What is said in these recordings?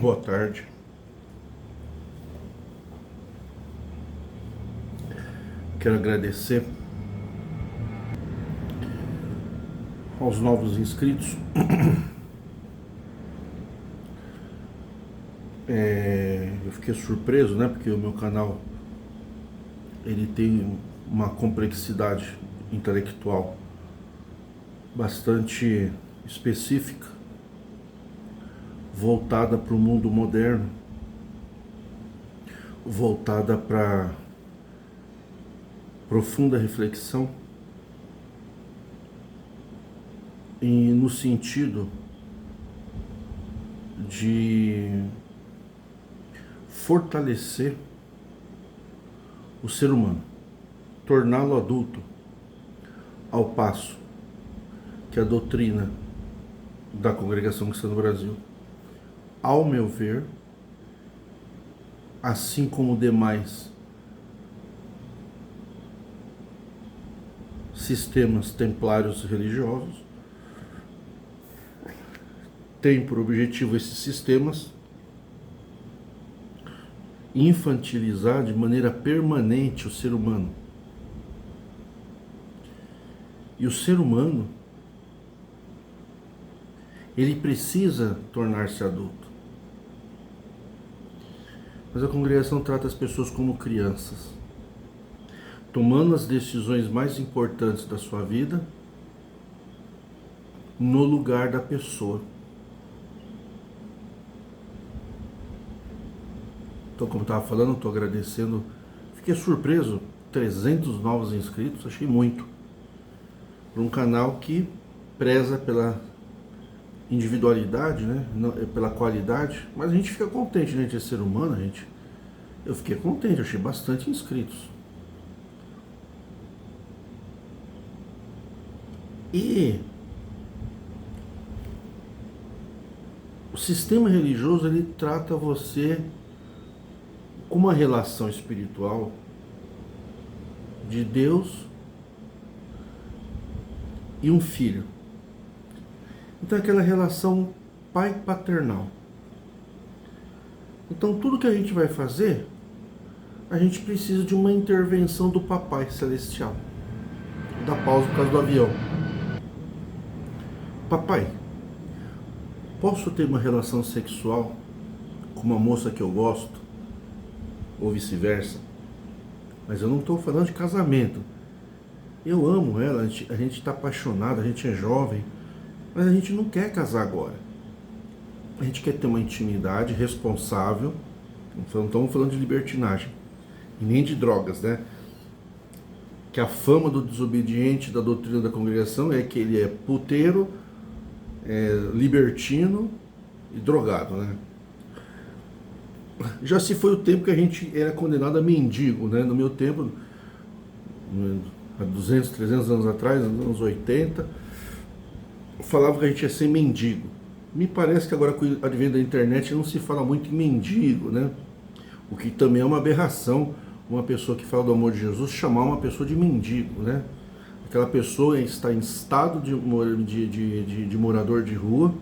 Boa tarde. Quero agradecer aos novos inscritos. Eu fiquei surpreso, né? Porque o meu canal ele tem uma complexidade intelectual bastante específica, voltada para o mundo moderno, voltada para profunda reflexão e no sentido de fortalecer o ser humano, torná-lo adulto, ao passo que a doutrina da Congregação Cristã do Brasil, ao meu ver, assim como demais sistemas templários religiosos, tem por objetivo esses sistemas infantilizar de maneira permanente o ser humano. E o ser humano, ele precisa tornar-se adulto. Mas a congregação trata as pessoas como crianças, tomando as decisões mais importantes da sua vida no lugar da pessoa. Então, como eu estava falando, estou agradecendo. Fiquei surpreso, 300 novos inscritos, achei muito. Para um canal que preza pela individualidade, né? Pela qualidade, mas a gente fica contente, né? De ser humano, gente. Eu fiquei contente, achei bastante inscritos. E o sistema religioso, ele trata você com uma relação espiritual de Deus e um filho. Então, aquela relação pai-paternal. Então, tudo que a gente vai fazer, a gente precisa de uma intervenção do Papai Celestial. Vou dar pausa por causa do avião. Papai, posso ter uma relação sexual com uma moça que eu gosto? Ou vice-versa? Mas eu não estou falando de casamento. Eu amo ela, a gente está apaixonado, a gente é jovem, mas a gente não quer casar agora. A gente quer ter uma intimidade responsável. Não estamos falando de libertinagem e nem de drogas, né? Que a fama do desobediente da doutrina da congregação é que ele é puteiro, libertino e drogado, né? Já se foi o tempo que a gente era condenado a mendigo, né? No meu tempo, há 200, 300 anos atrás, nos anos 80, falava que a gente ia ser mendigo. Me parece que agora com o advento da internet não se fala muito em mendigo, né? O que também é uma aberração, uma pessoa que fala do amor de Jesus chamar uma pessoa de mendigo, né? Aquela pessoa está em estado de morador de rua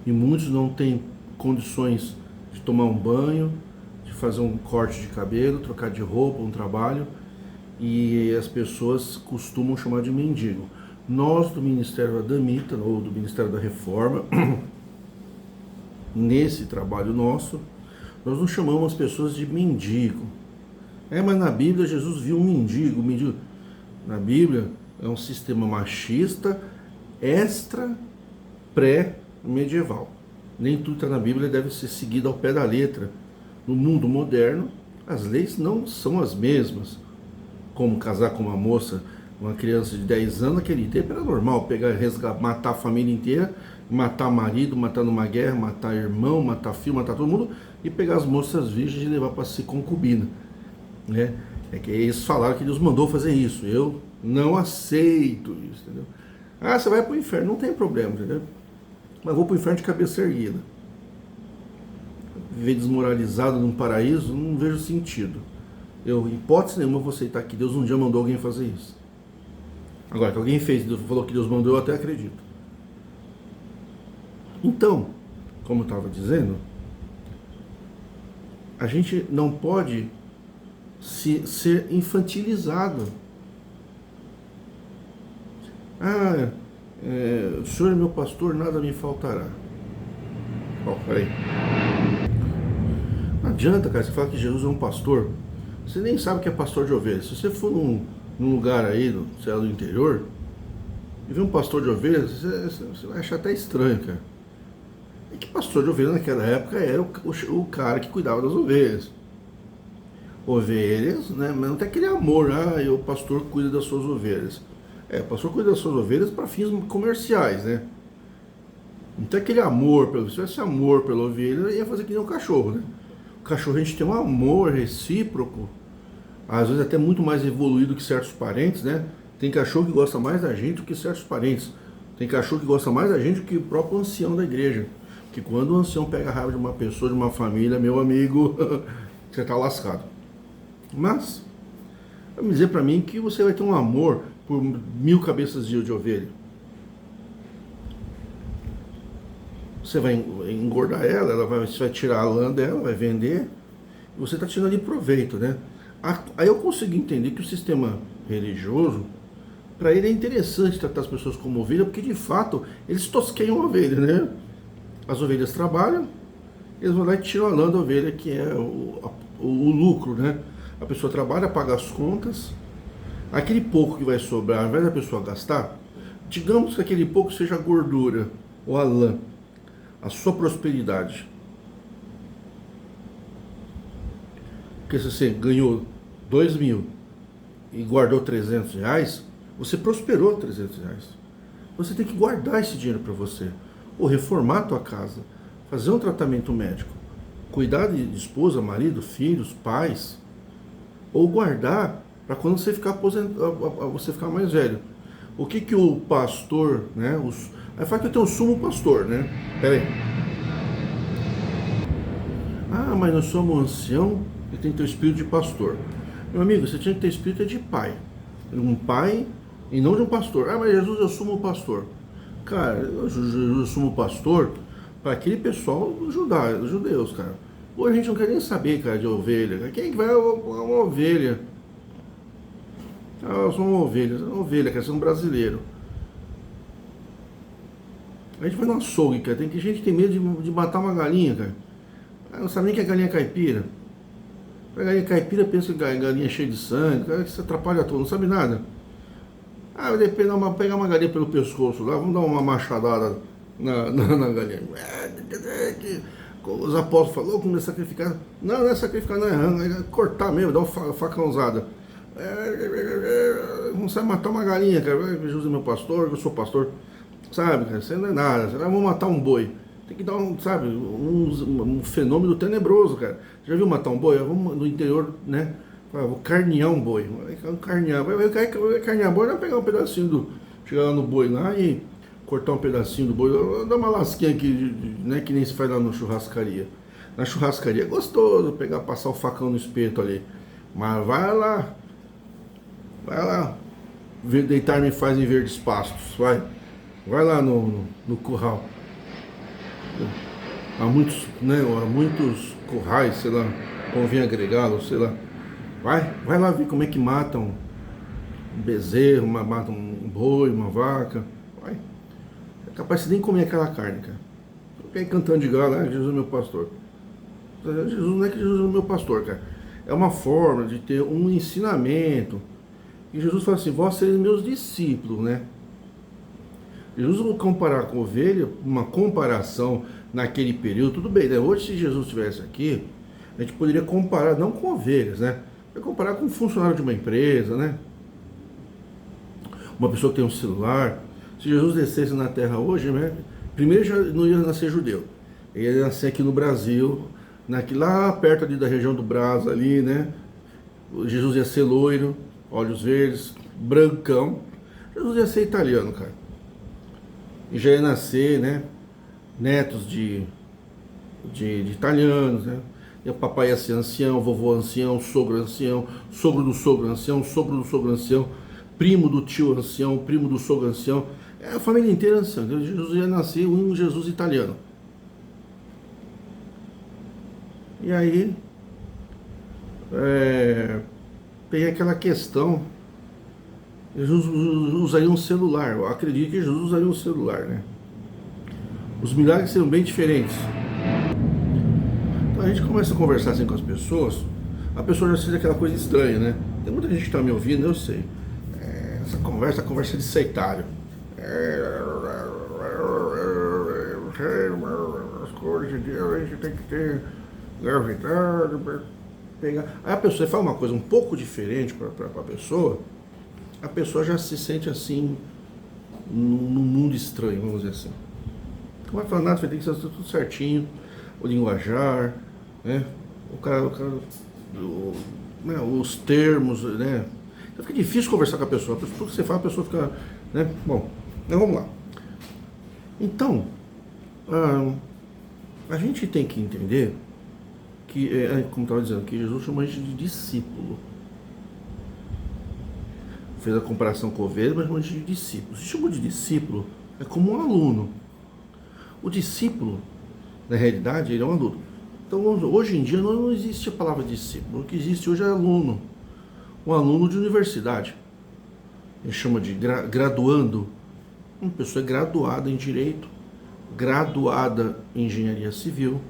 e muitos não têm condições de tomar um banho, de fazer um corte de cabelo, trocar de roupa, um trabalho, e as pessoas costumam chamar de mendigo. Nós do Ministério Adamita, ou do Ministério da Reforma, nesse trabalho nosso, nós não chamamos as pessoas de mendigo. Mas na Bíblia Jesus viu um mendigo. Na Bíblia é um sistema machista, pré-medieval. Nem tudo que está na Bíblia deve ser seguido ao pé da letra. No mundo moderno, as leis não são as mesmas. Como casar com uma moça, uma criança de 10 anos, naquele tempo era normal pegar, matar a família inteira, matar marido, matar numa guerra, matar irmão, matar filho, matar todo mundo, e pegar as moças virgens e levar para ser concubina, né? É que eles falaram que Deus mandou fazer isso. Eu não aceito isso, entendeu? Você vai para o inferno, não tem problema, entendeu? Mas vou para o inferno de cabeça erguida. Viver desmoralizado num paraíso, não vejo sentido. Eu, hipótese nenhuma, vou aceitar que Deus um dia mandou alguém fazer isso. Agora, que alguém fez, falou que Deus mandou, eu até acredito. Então, como eu estava dizendo, a gente não pode ser infantilizado. O Senhor é meu pastor, nada me faltará. Peraí. Não adianta, cara, você falar que Jesus é um pastor. Você nem sabe que é pastor de ovelhas. Se você for num lugar aí, sei lá, do interior, e ver um pastor de ovelhas, você vai achar até estranho, cara. E que pastor de ovelhas naquela época era o cara que cuidava das ovelhas. Ovelhas, né? Mas não tem aquele amor, o pastor cuida das suas ovelhas. O pastor cuida das suas ovelhas para fins comerciais, né? Não tem aquele amor, se tivesse amor pela ovelha, ia fazer que nem um cachorro, né? O cachorro, a gente tem um amor recíproco, às vezes até muito mais evoluído que certos parentes, né? Tem cachorro que gosta mais da gente do que certos parentes. Tem cachorro que gosta mais da gente do que o próprio ancião da igreja. Que quando o ancião pega a raiva de uma pessoa, de uma família, meu amigo, você tá lascado. Mas, vai dizer para mim que você vai ter um amor por 1000 cabeças de ovelha. Você vai engordar ela, você vai tirar a lã dela, vai vender, e você está tirando ali proveito, né? Aí eu consegui entender que o sistema religioso, para ele é interessante tratar as pessoas como ovelha, porque de fato eles tosqueiam a ovelha, né? As ovelhas trabalham, eles vão lá e tiram a lã da ovelha, que é o lucro, né? A pessoa trabalha, paga as contas, aquele pouco que vai sobrar, ao invés da pessoa gastar, digamos que aquele pouco seja a gordura ou a lã, a sua prosperidade. Porque se você ganhou 2.000 e guardou R$300, você prosperou R$300. Você tem que guardar esse dinheiro para você, ou reformar a tua casa, fazer um tratamento médico, cuidar de esposa, marido, filhos, pais, ou guardar para quando você ficar aposentado, você ficar mais velho. O que o pastor, né? Aí fala que eu tenho um sumo pastor, né? Pera aí. Mas nós somos um ancião e tem que ter o espírito de pastor. Meu amigo, você tinha que ter espírito de pai. Um pai e não de um pastor. Mas Jesus é o sumo pastor. Cara, Jesus é o sumo pastor para aquele pessoal dos judeus, cara. Hoje a gente não quer nem saber, cara, de ovelha. Quem que vai uma ovelha? Eu sou uma ovelha, quer ser um brasileiro. A gente vai no açougue, cara. Tem gente que tem medo de matar uma galinha, cara. Não sabe nem que é galinha caipira. A galinha caipira pensa que é galinha cheia de sangue, cara, que se atrapalha todo, não sabe nada. Pegar uma galinha pelo pescoço lá, vamos dar uma machadada na galinha. Os apóstolos falaram, como é sacrificar? Não é sacrificar, não é cortar mesmo, dar uma facãozada. Não sabe matar uma galinha, cara. Jesus é meu pastor, eu sou pastor. Sabe, cara, isso não é nada. Vamos matar um boi. Tem que dar um fenômeno tenebroso, cara. Já viu matar um boi? Vamos no interior, né? Vou carnear um boi. Vai carnear boi, vai pegar um pedacinho chegar lá no boi lá e cortar um pedacinho do boi, dar uma lasquinha aqui, né? Que nem se faz lá na churrascaria. Na churrascaria é gostoso, passar o facão no espeto ali. Mas vai lá, deitar-me faz em verdes pastos, vai lá no curral. Há muitos currais, sei lá, convém agregá-los, sei lá. Vai lá ver como é que matam um bezerro, matam um boi, uma vaca. Vai. É capaz de nem comer aquela carne, cara. Fica aí cantando de galo, Jesus é meu pastor. Jesus não é que Jesus é o meu pastor, cara. É uma forma de ter um ensinamento. E Jesus fala assim, vós sereis meus discípulos, né? Jesus vai comparar com ovelha, uma comparação naquele período, tudo bem, né? Hoje, se Jesus estivesse aqui, a gente poderia comparar, não com ovelhas, né? Vai comparar com um funcionário de uma empresa, né? Uma pessoa que tem um celular. Se Jesus descesse na terra hoje, né? Primeiro já não ia nascer judeu. Ele ia nascer aqui no Brasil, lá perto ali da região do Brás, ali, né? Jesus ia ser loiro, olhos verdes, brancão. Jesus ia ser italiano, cara. E já ia nascer, né? Netos de italianos, né? E o papai ia ser ancião, vovô ancião, sogro ancião, sogro do sogro ancião, sogro do sogro ancião, primo do tio ancião, primo do sogro ancião. A família inteira anciã. Jesus ia nascer um Jesus italiano. E aí tem aquela questão, Jesus usaria um celular, eu acredito que Jesus usaria um celular, né? Os milagres seriam bem diferentes. Então a gente começa a conversar assim com as pessoas, a pessoa já sente aquela coisa estranha, né? Tem muita gente que está me ouvindo, eu sei. Essa conversa é conversa de sectário. As coisas de Deus, a gente tem que ter gravidade, pegar. Aí a pessoa fala uma coisa um pouco diferente para a pessoa já se sente assim, num mundo estranho, vamos dizer assim. Não vai falar nada, vai ter que ser tudo certinho, o linguajar, né? Né? Os termos, né? Então fica difícil conversar com a pessoa. Tudo que você fala, a pessoa fica, né? Bom, então vamos lá. Então, a gente tem que entender que, como estava dizendo, que Jesus chama a gente de discípulo. Fez a comparação com ovelha, mas chama de discípulo. Se chama de discípulo, é como um aluno. O discípulo, na realidade, ele é um aluno. Então, hoje em dia não existe a palavra discípulo. O que existe hoje é aluno. Um aluno de universidade. Ele chama de graduando. Uma pessoa é graduada em Direito, graduada em Engenharia Civil,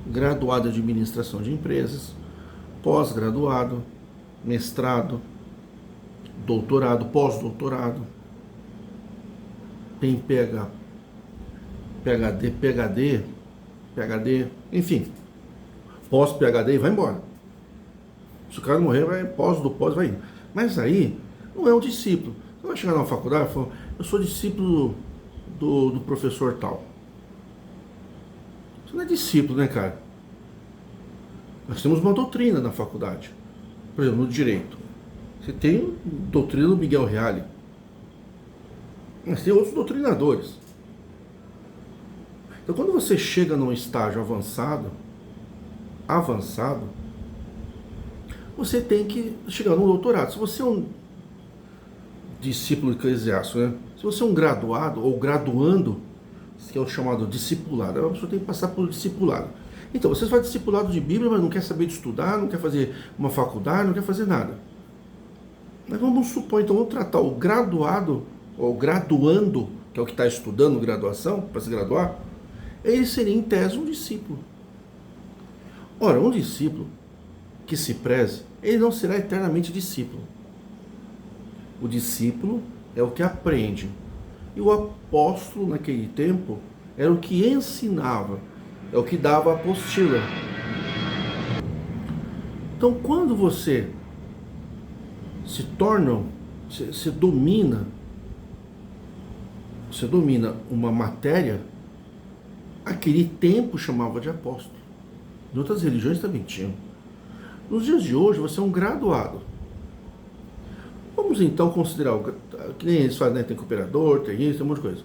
graduada em Administração de Empresas, pós-graduado, mestrado, doutorado, pós-doutorado, tem PhD, enfim, pós-PhD e vai embora. Se o cara morrer, vai do pós, vai indo. Mas aí, não é um discípulo. Você vai chegar numa faculdade e falar, eu sou discípulo do professor tal. Você não é discípulo, né, cara? Nós temos uma doutrina na faculdade. Por exemplo, no Direito. Você tem doutrina do Miguel Reale. Mas tem outros doutrinadores. Então, quando você chega num estágio avançado, você tem que chegar num doutorado. Se você é um discípulo eclesiástico, né? Se você é um graduado ou graduando, que é o chamado discipulado, a pessoa tem que passar por discipulado. Então, você faz discipulado de Bíblia, mas não quer saber de estudar, não quer fazer uma faculdade, não quer fazer nada. Mas vamos supor, então, vamos tratar o graduado, ou graduando, que é o que está estudando graduação, para se graduar, ele seria, em tese, um discípulo. Ora, um discípulo que se preze, ele não será eternamente discípulo. O discípulo é o que aprende. E o apóstolo, naquele tempo, era o que ensinava, é o que dava a apostila. Então, quando você se domina uma matéria, aquele tempo chamava de apóstolo. Em outras religiões também tinham. Nos dias de hoje, você é um graduado. Vamos então considerar, que nem eles fazem, né? Tem cooperador, tem isso, tem um monte de coisa.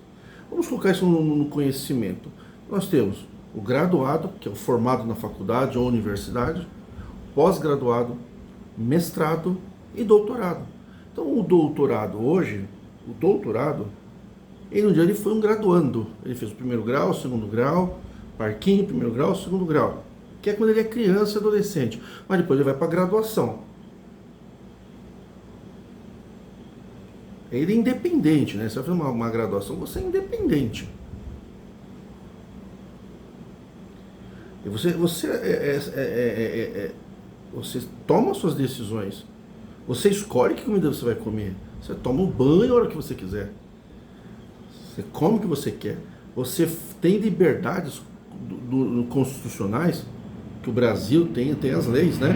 Vamos colocar isso no conhecimento. Nós temos o graduado, que é o formado na faculdade ou universidade, pós-graduado, mestrado e doutorado. Então o doutorado hoje, ele um dia ele foi um graduando. Ele fez o primeiro grau, o segundo grau, parquinho, primeiro grau, segundo grau. Que é quando ele é criança e adolescente. Mas depois ele vai para a graduação. Ele é independente, né? Você vai fazer uma graduação, você é independente. E você toma suas decisões. Você escolhe que comida você vai comer. Você toma um banho a hora que você quiser. Você come o que você quer. Você tem liberdades constitucionais, que o Brasil tem as leis, né?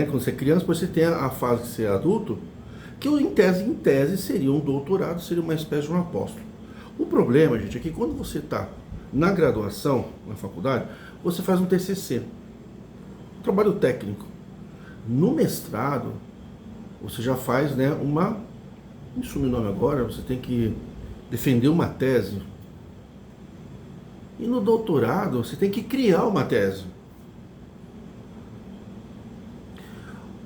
Quando você é criança, depois você tem a fase de ser adulto, que em tese seria um doutorado, seria uma espécie de um apóstolo. O problema, gente, é que quando você está na graduação, na faculdade, você faz um TCC, trabalho técnico. No mestrado, você já faz, né, me sumiu o nome agora, você tem que defender uma tese. E no doutorado, você tem que criar uma tese.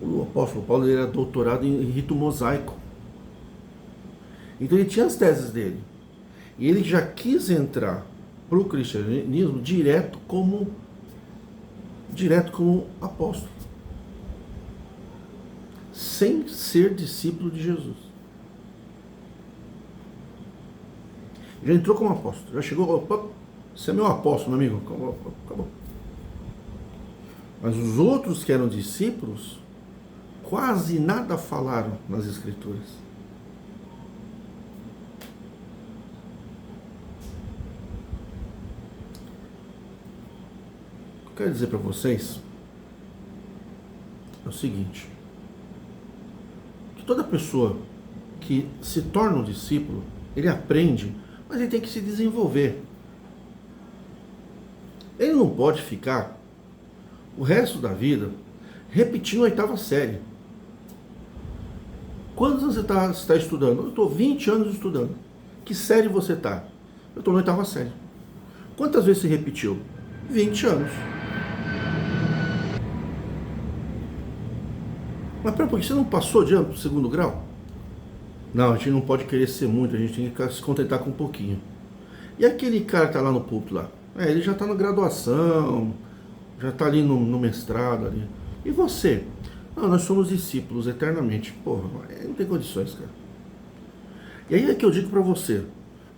O apóstolo Paulo era doutorado em rito mosaico. Então ele tinha as teses dele. E ele já quis entrar para o cristianismo direto como apóstolo, sem ser discípulo de Jesus. Já entrou como apóstolo, já chegou, opa, você é meu apóstolo, meu amigo, acabou. Mas os outros que eram discípulos, quase nada falaram nas Escrituras. O que eu quero dizer para vocês é o seguinte: que toda pessoa que se torna um discípulo, ele aprende, mas ele tem que se desenvolver. Ele não pode ficar o resto da vida repetindo a oitava série. Quantos anos você está estudando? Eu estou 20 anos estudando. Que série você está? Eu estou na oitava série. Quantas vezes você repetiu? 20 anos. Mas pera um pouquinho, você não passou de ano para o segundo grau? Não, a gente não pode querer ser muito, a gente tem que se contentar com um pouquinho. E aquele cara que está lá no púlpito lá? Ele já está na graduação, já está ali no mestrado ali. E você? Não, nós somos discípulos eternamente. Porra, não tem condições, cara. E aí é que eu digo para você,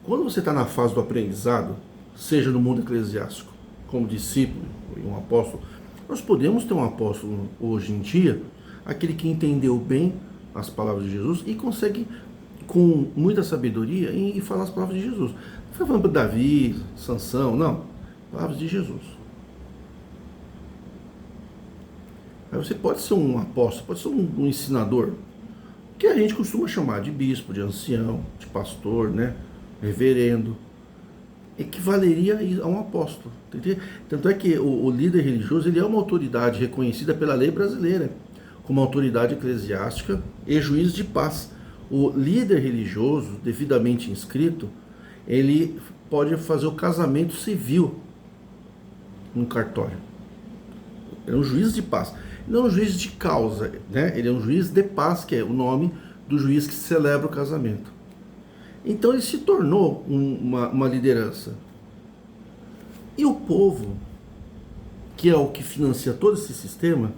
quando você está na fase do aprendizado, seja no mundo eclesiástico, como discípulo e um apóstolo, nós podemos ter um apóstolo hoje em dia, aquele que entendeu bem as palavras de Jesus e consegue, com muita sabedoria, e falar as palavras de Jesus. Não fica falando para Davi, Sansão, não. Palavras de Jesus. Aí você pode ser um apóstolo, pode ser um ensinador, que a gente costuma chamar de bispo, de ancião, de pastor, né? Reverendo. Equivaleria a um apóstolo. Entendeu? Tanto é que o líder religioso, ele é uma autoridade reconhecida pela lei brasileira como autoridade eclesiástica e juiz de paz. O líder religioso, devidamente inscrito, ele pode fazer o casamento civil no cartório. Ele é um juiz de paz. Não é um juiz de causa, né? Ele é um juiz de paz, que é o nome do juiz que celebra o casamento. Então ele se tornou uma liderança. E o povo, que é o que financia todo esse sistema,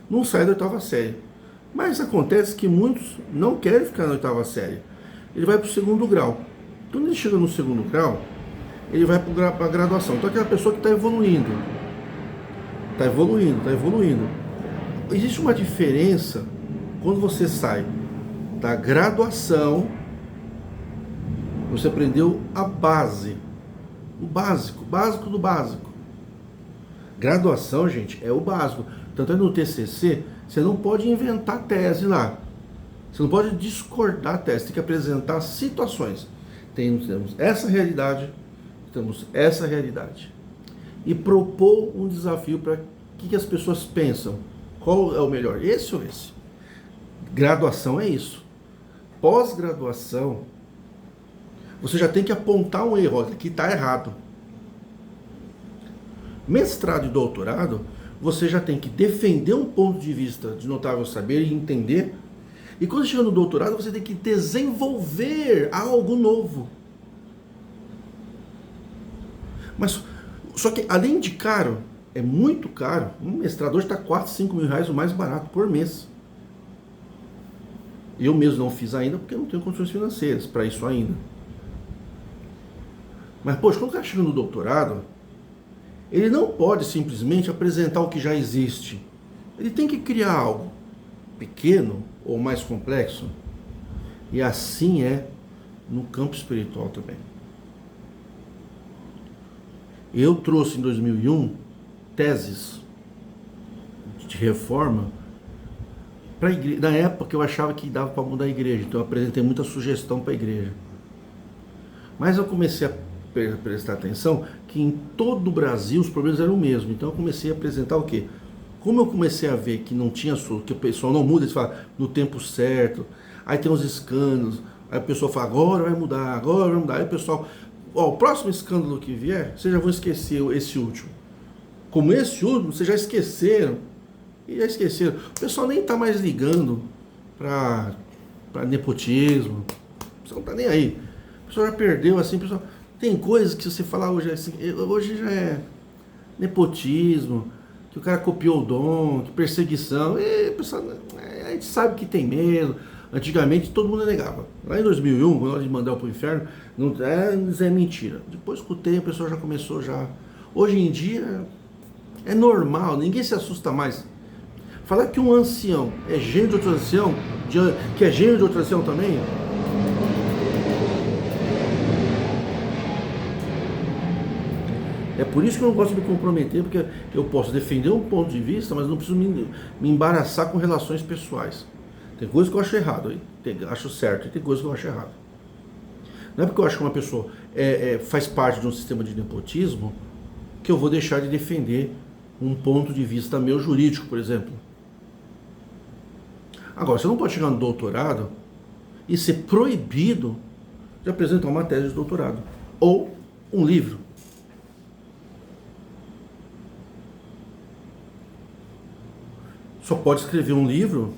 não sai da oitava série. Mas acontece que muitos não querem ficar na oitava série. Ele vai para o segundo grau. Quando ele chega no segundo grau, ele vai para a graduação. Então aquela pessoa que está evoluindo. Está evoluindo. Existe uma diferença quando você sai da graduação, você aprendeu a base, o básico do básico. Graduação, gente, é o básico. Tanto é no TCC, você não pode inventar tese lá. Você não pode discordar a tese, tem que apresentar situações. Temos essa realidade, temos essa realidade. E propor um desafio para que as pessoas pensam. Qual é o melhor? Esse ou esse? Graduação é isso. Pós-graduação, você já tem que apontar um erro, aqui está errado. Mestrado e doutorado, você já tem que defender um ponto de vista de notável saber e entender. E quando chega no doutorado, você tem que desenvolver algo novo. Mas, só que além de caro, é muito caro. Um mestrado hoje está 4, 5 mil reais o mais barato por mês. Eu mesmo não fiz ainda porque eu não tenho condições financeiras para isso ainda. Mas, poxa, quando o cara chega no doutorado, ele não pode simplesmente apresentar o que já existe. Ele tem que criar algo pequeno ou mais complexo. E assim é no campo espiritual também. Eu trouxe em 2001 teses de reforma para a igreja. Na época eu achava que dava para mudar a igreja, então eu apresentei muita sugestão para a igreja. Mas eu comecei a prestar atenção que em todo o Brasil os problemas eram o mesmo. Então eu comecei a apresentar o quê? Como eu comecei a ver que não tinha que o pessoal não muda, eles falam no tempo certo, aí tem uns escândalos, aí o pessoal fala, agora vai mudar, aí o pessoal, o próximo escândalo que vier, vocês já vão esquecer esse último. Como esse último, vocês já esqueceram. E já esqueceram. O pessoal nem está mais ligando para nepotismo. pessoa não tá nem aí. A pessoa já perdeu, assim, a pessoa... Tem coisas que você fala hoje assim, hoje já é nepotismo, que o cara copiou o dom, que perseguição, e a gente sabe que tem medo. Antigamente todo mundo negava. Lá em 2001, quando nós mandar para o inferno, não é mentira. Depois com o tempo a pessoa já começou já. Hoje em dia é normal, ninguém se assusta mais. Falar que um ancião é gênio de outro ancião, que é gênio de outro ancião também. É por isso que eu não gosto de me comprometer, porque eu posso defender um ponto de vista, mas não preciso me embaraçar com relações pessoais. Tem coisas que eu acho errado, acho certo, e tem coisas que eu acho errado. Não é porque eu acho que uma pessoa faz parte de um sistema de nepotismo que eu vou deixar de defender um ponto de vista meu jurídico, por exemplo. Agora, você não pode chegar no doutorado e ser proibido de apresentar uma tese de doutorado ou um livro. Só pode escrever um livro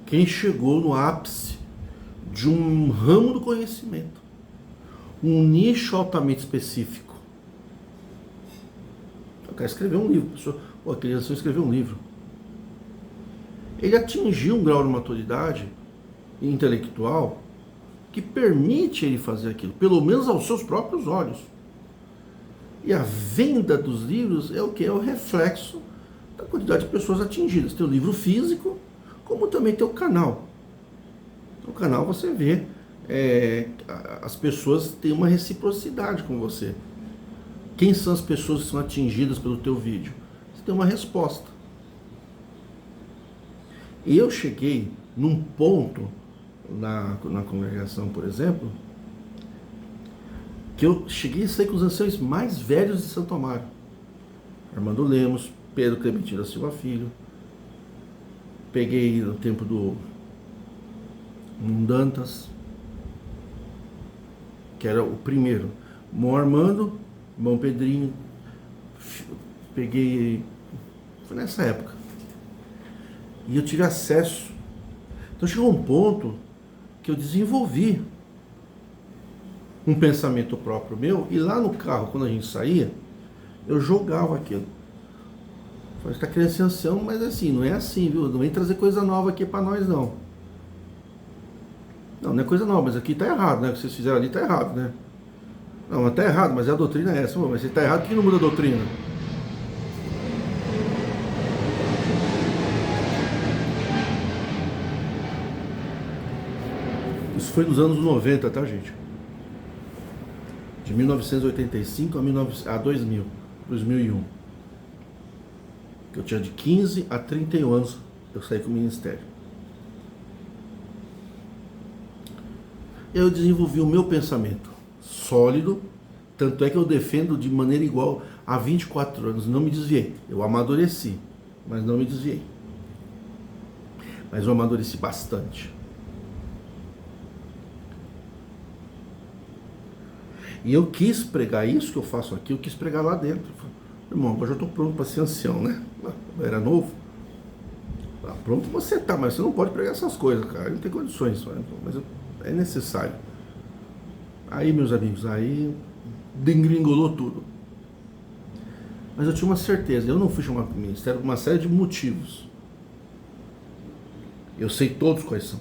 quem chegou no ápice de um ramo do conhecimento, um nicho altamente específico. Eu quero escrever um livro. Aquele assim escreveu um livro. Ele atingiu um grau de maturidade intelectual que permite ele fazer aquilo, pelo menos aos seus próprios olhos. E a venda dos livros é o que? É o reflexo da quantidade de pessoas atingidas. Tem o livro físico, como também tem o canal. No canal você vê, as pessoas têm uma reciprocidade com você. Quem são as pessoas que são atingidas pelo teu vídeo? Você tem uma resposta. E eu cheguei num ponto na congregação, por exemplo, que eu cheguei a sair com os anciões mais velhos de Santo Amaro. Armando Lemos, Pedro Clementino da Silva Filho. Peguei no tempo do Dantas, que era o primeiro. Mão Armando, Mão Pedrinho. Peguei... Foi nessa época. E eu tive acesso. Então chegou um ponto que eu desenvolvi um pensamento próprio meu, e lá no carro, quando a gente saía, eu jogava aquilo. Falei, você tá querendo ser ancião, mas assim, não é assim, viu? Não vem trazer coisa nova aqui pra nós, não. Não é coisa nova, mas aqui tá errado, né? O que vocês fizeram ali tá errado, né? Não, mas tá errado, mas a doutrina é essa. Mas se tá errado, por que não muda a doutrina? Isso foi nos anos 90, tá, gente? De 1985 a 2000, 2001. Eu tinha de 15 a 31 anos, eu saí com o ministério. Eu desenvolvi o meu pensamento sólido, tanto é que eu defendo de maneira igual há 24 anos, não me desviei. Eu amadureci, mas não me desviei. Mas eu amadureci bastante. E eu quis pregar isso que eu faço aqui, eu quis pregar lá dentro. Irmão, agora já estou pronto para ser ancião, né? Eu era novo. Pronto você tá, mas você não pode pregar essas coisas, cara. Não tem condições, mas é necessário. Aí, meus amigos, aí degringolou tudo. Mas eu tinha uma certeza, eu não fui chamado para o ministério por uma série de motivos. Eu sei todos quais são.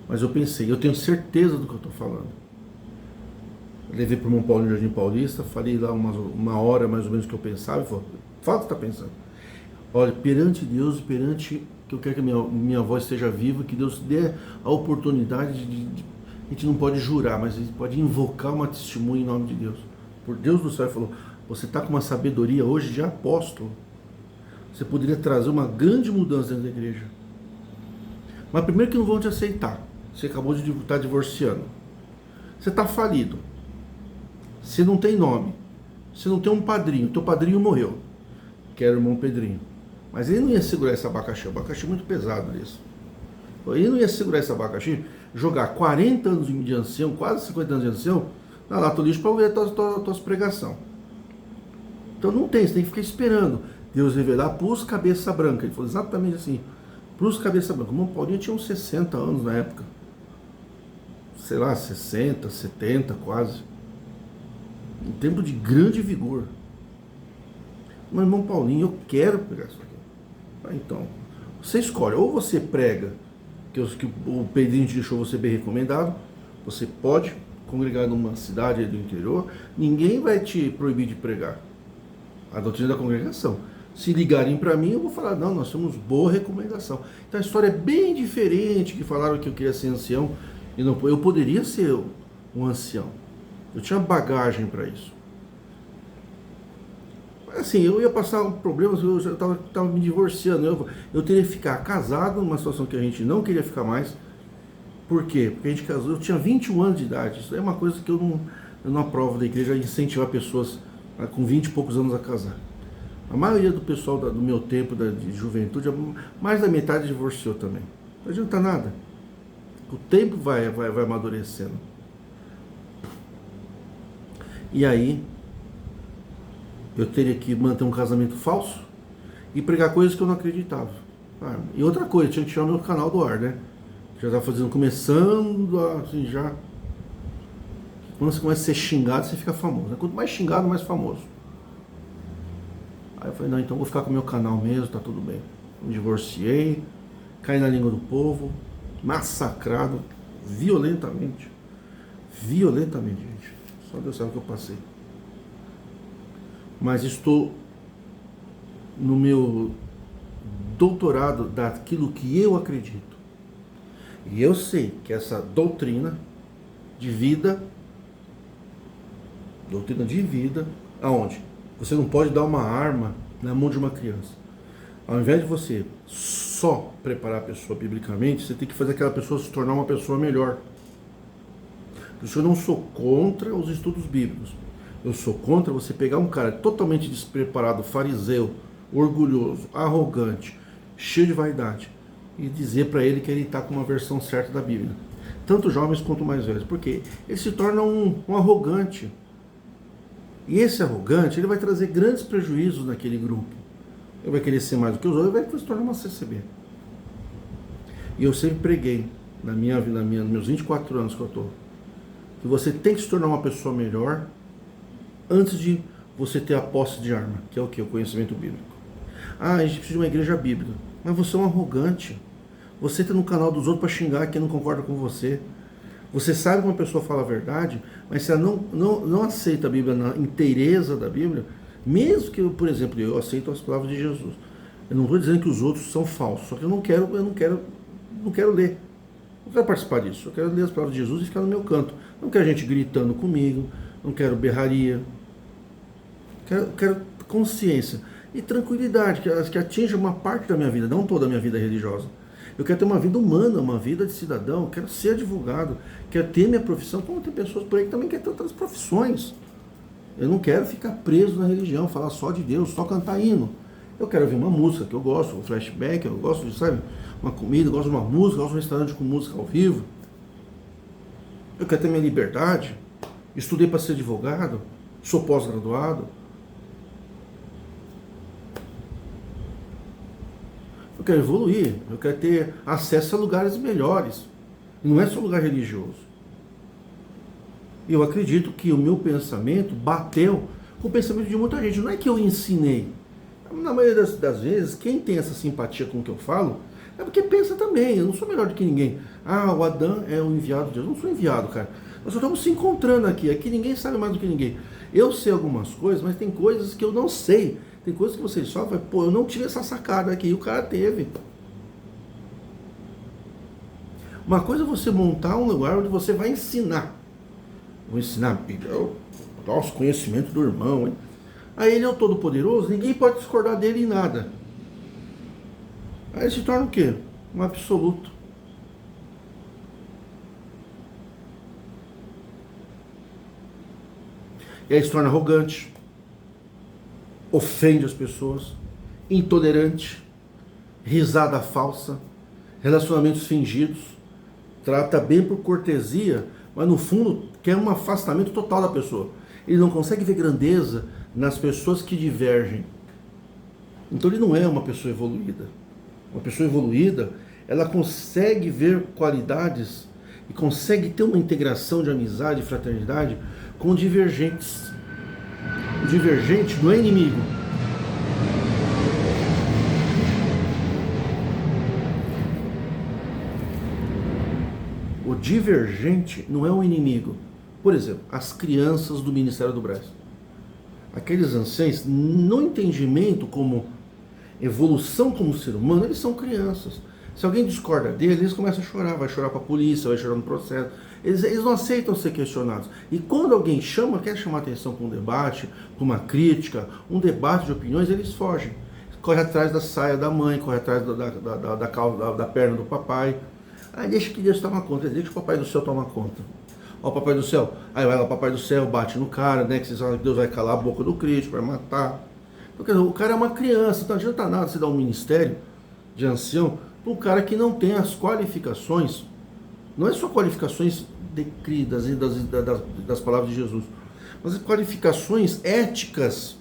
Mas eu pensei, eu tenho certeza do que eu estou falando. Eu levei para o Mão Paulo no Jardim Paulista, falei lá uma hora mais ou menos o que eu pensava, e falei, fala o que você está pensando. Olha, perante Deus, perante que eu quero que minha voz esteja viva, que Deus dê a oportunidade a gente não pode jurar, mas a gente pode invocar uma testemunha em nome de Deus. Por Deus do céu, ele falou, você está com uma sabedoria hoje de apóstolo. Você poderia trazer uma grande mudança dentro da igreja. Mas primeiro que não vão te aceitar. Você acabou de estar divorciando. Você está falido. Você não tem nome. Você não tem um padrinho. Teu padrinho morreu. Que era o irmão Pedrinho. Mas ele não ia segurar esse abacaxi. O abacaxi é muito pesado nisso. Ele não ia segurar esse abacaxi, jogar 40 anos de ancião, quase 50 anos de ancião, na lata do lixo para ouvir as tuas pregações. Então não tem, você tem que ficar esperando Deus revelar para os cabeça branca. Ele falou exatamente assim, para os cabeça branca. O irmão Paulinho tinha uns 60 anos na época. sei lá, 60, 70 quase. Um tempo de grande vigor. Mas, irmão Paulinho, eu quero pregar isso aqui. Ah, então, você escolhe. Ou você prega, que o Pedrinho te deixou você bem recomendado. Você pode congregar numa cidade do interior. Ninguém vai te proibir de pregar. A doutrina da congregação. Se ligarem para mim, eu vou falar, não, nós temos boa recomendação. Então a história é bem diferente, que falaram que eu queria ser ancião. E não, eu poderia ser um ancião. Eu tinha bagagem para isso. Assim, eu ia passar um problema, eu já estava me divorciando. Eu teria que ficar casado numa situação que a gente não queria ficar mais. Por quê? Porque a gente casou, eu tinha 21 anos de idade. Isso é uma coisa que eu não aprovo da igreja, incentivar pessoas com 20 e poucos anos a casar. A maioria do pessoal do meu tempo de juventude, mais da metade divorciou também. Não adianta nada. O tempo vai amadurecendo. E aí, eu teria que manter um casamento falso e pregar coisas que eu não acreditava. E outra coisa, tinha que tirar o meu canal do ar, né? Já estava começando assim, já. Quando você começa a ser xingado, você fica famoso, né? Quanto mais xingado, mais famoso. Aí eu falei, não, então vou ficar com o meu canal mesmo, tá tudo bem. Me divorciei, caí na língua do povo, massacrado violentamente. Violentamente, gente. Só Deus sabe o que eu passei. Mas estou no meu doutorado daquilo que eu acredito. E eu sei que essa doutrina de vida, aonde? Você não pode dar uma arma na mão de uma criança. Ao invés de você só preparar a pessoa biblicamente, você tem que fazer aquela pessoa se tornar uma pessoa melhor. Por isso eu não sou contra os estudos bíblicos. Eu sou contra você pegar um cara totalmente despreparado, fariseu, orgulhoso, arrogante, cheio de vaidade, e dizer para ele que ele está com uma versão certa da Bíblia. Tanto jovens quanto mais velhos. Porque ele se torna um arrogante. E esse arrogante, ele vai trazer grandes prejuízos naquele grupo. Ele vai querer ser mais do que os outros, ele vai se tornar uma CCB. E eu sempre preguei, nos meus 24 anos que eu estou, que você tem que se tornar uma pessoa melhor antes de você ter a posse de arma, que é o que? O conhecimento bíblico. A gente precisa de uma igreja bíblica. Mas você é um arrogante. Você está no canal dos outros para xingar quem não concorda com você. Você sabe que uma pessoa fala a verdade, mas se ela não aceita a Bíblia na inteireza da Bíblia, mesmo que, por exemplo, eu aceito as palavras de Jesus. Eu não estou dizendo que os outros são falsos, só que eu não quero ler. Não quero participar disso. Eu quero ler as palavras de Jesus e ficar no meu canto. Não quero gente gritando comigo, não quero berraria. Quero consciência e tranquilidade, que atinja uma parte da minha vida, não toda a minha vida religiosa. Eu quero ter uma vida humana, uma vida de cidadão, quero ser advogado, quero ter minha profissão, como tem pessoas por aí que também querem ter outras profissões. Eu não quero ficar preso na religião, falar só de Deus, só cantar hino. Eu quero ouvir uma música que eu gosto, um flashback, eu gosto de, sabe, uma comida, eu gosto de uma música, eu gosto de um restaurante com música ao vivo. Eu quero ter minha liberdade, estudei para ser advogado, sou pós-graduado. Eu quero evoluir, eu quero ter acesso a lugares melhores. E não é só lugar religioso. Eu acredito que o meu pensamento bateu com o pensamento de muita gente. Não é que eu ensinei. Na maioria das vezes, quem tem essa simpatia com o que eu falo, é porque pensa também. Eu não sou melhor do que ninguém. O Adão é o enviado de Deus. Eu não sou enviado, cara. Nós só estamos se encontrando aqui. Aqui ninguém sabe mais do que ninguém. Eu sei algumas coisas, mas tem coisas que eu não sei. Tem coisas que vocês só vai, eu não tive essa sacada aqui, e o cara teve. Uma coisa é você montar um lugar onde você vai ensinar. Vou ensinar a Bíblia, o nosso conhecimento do irmão, hein? Aí ele é o todo-poderoso, ninguém pode discordar dele em nada. Aí ele se torna o quê? Um absoluto. E aí se torna arrogante, ofende as pessoas, intolerante, risada falsa, relacionamentos fingidos, trata bem por cortesia, mas no fundo quer um afastamento total da pessoa. Ele não consegue ver grandeza nas pessoas que divergem. Então ele não é uma pessoa evoluída. Uma pessoa evoluída, ela consegue ver qualidades e consegue ter uma integração de amizade e fraternidade com divergentes. O divergente não é inimigo. O divergente não é um inimigo. Por exemplo, as crianças do Ministério do Brás. Aqueles anciãos, no entendimento como evolução como ser humano, eles são crianças. Se alguém discorda deles, eles começam a chorar, vai chorar para a polícia, vai chorar no processo. Eles não aceitam ser questionados. E quando alguém quer chamar atenção para um debate, para uma crítica, um debate de opiniões, eles fogem. Corre atrás da saia da mãe, corre atrás da perna do papai. Aí deixa que Deus toma conta, deixa que o papai do céu toma conta. Ó, o papai do céu, aí vai lá o papai do céu, bate no cara, né? Que vocês falam que Deus vai calar a boca do crítico, vai matar. Porque o cara é uma criança, então não adianta nada você dar um ministério de ancião para um cara que não tem as qualificações, não é só qualificações decríveis das palavras de Jesus, mas as qualificações éticas,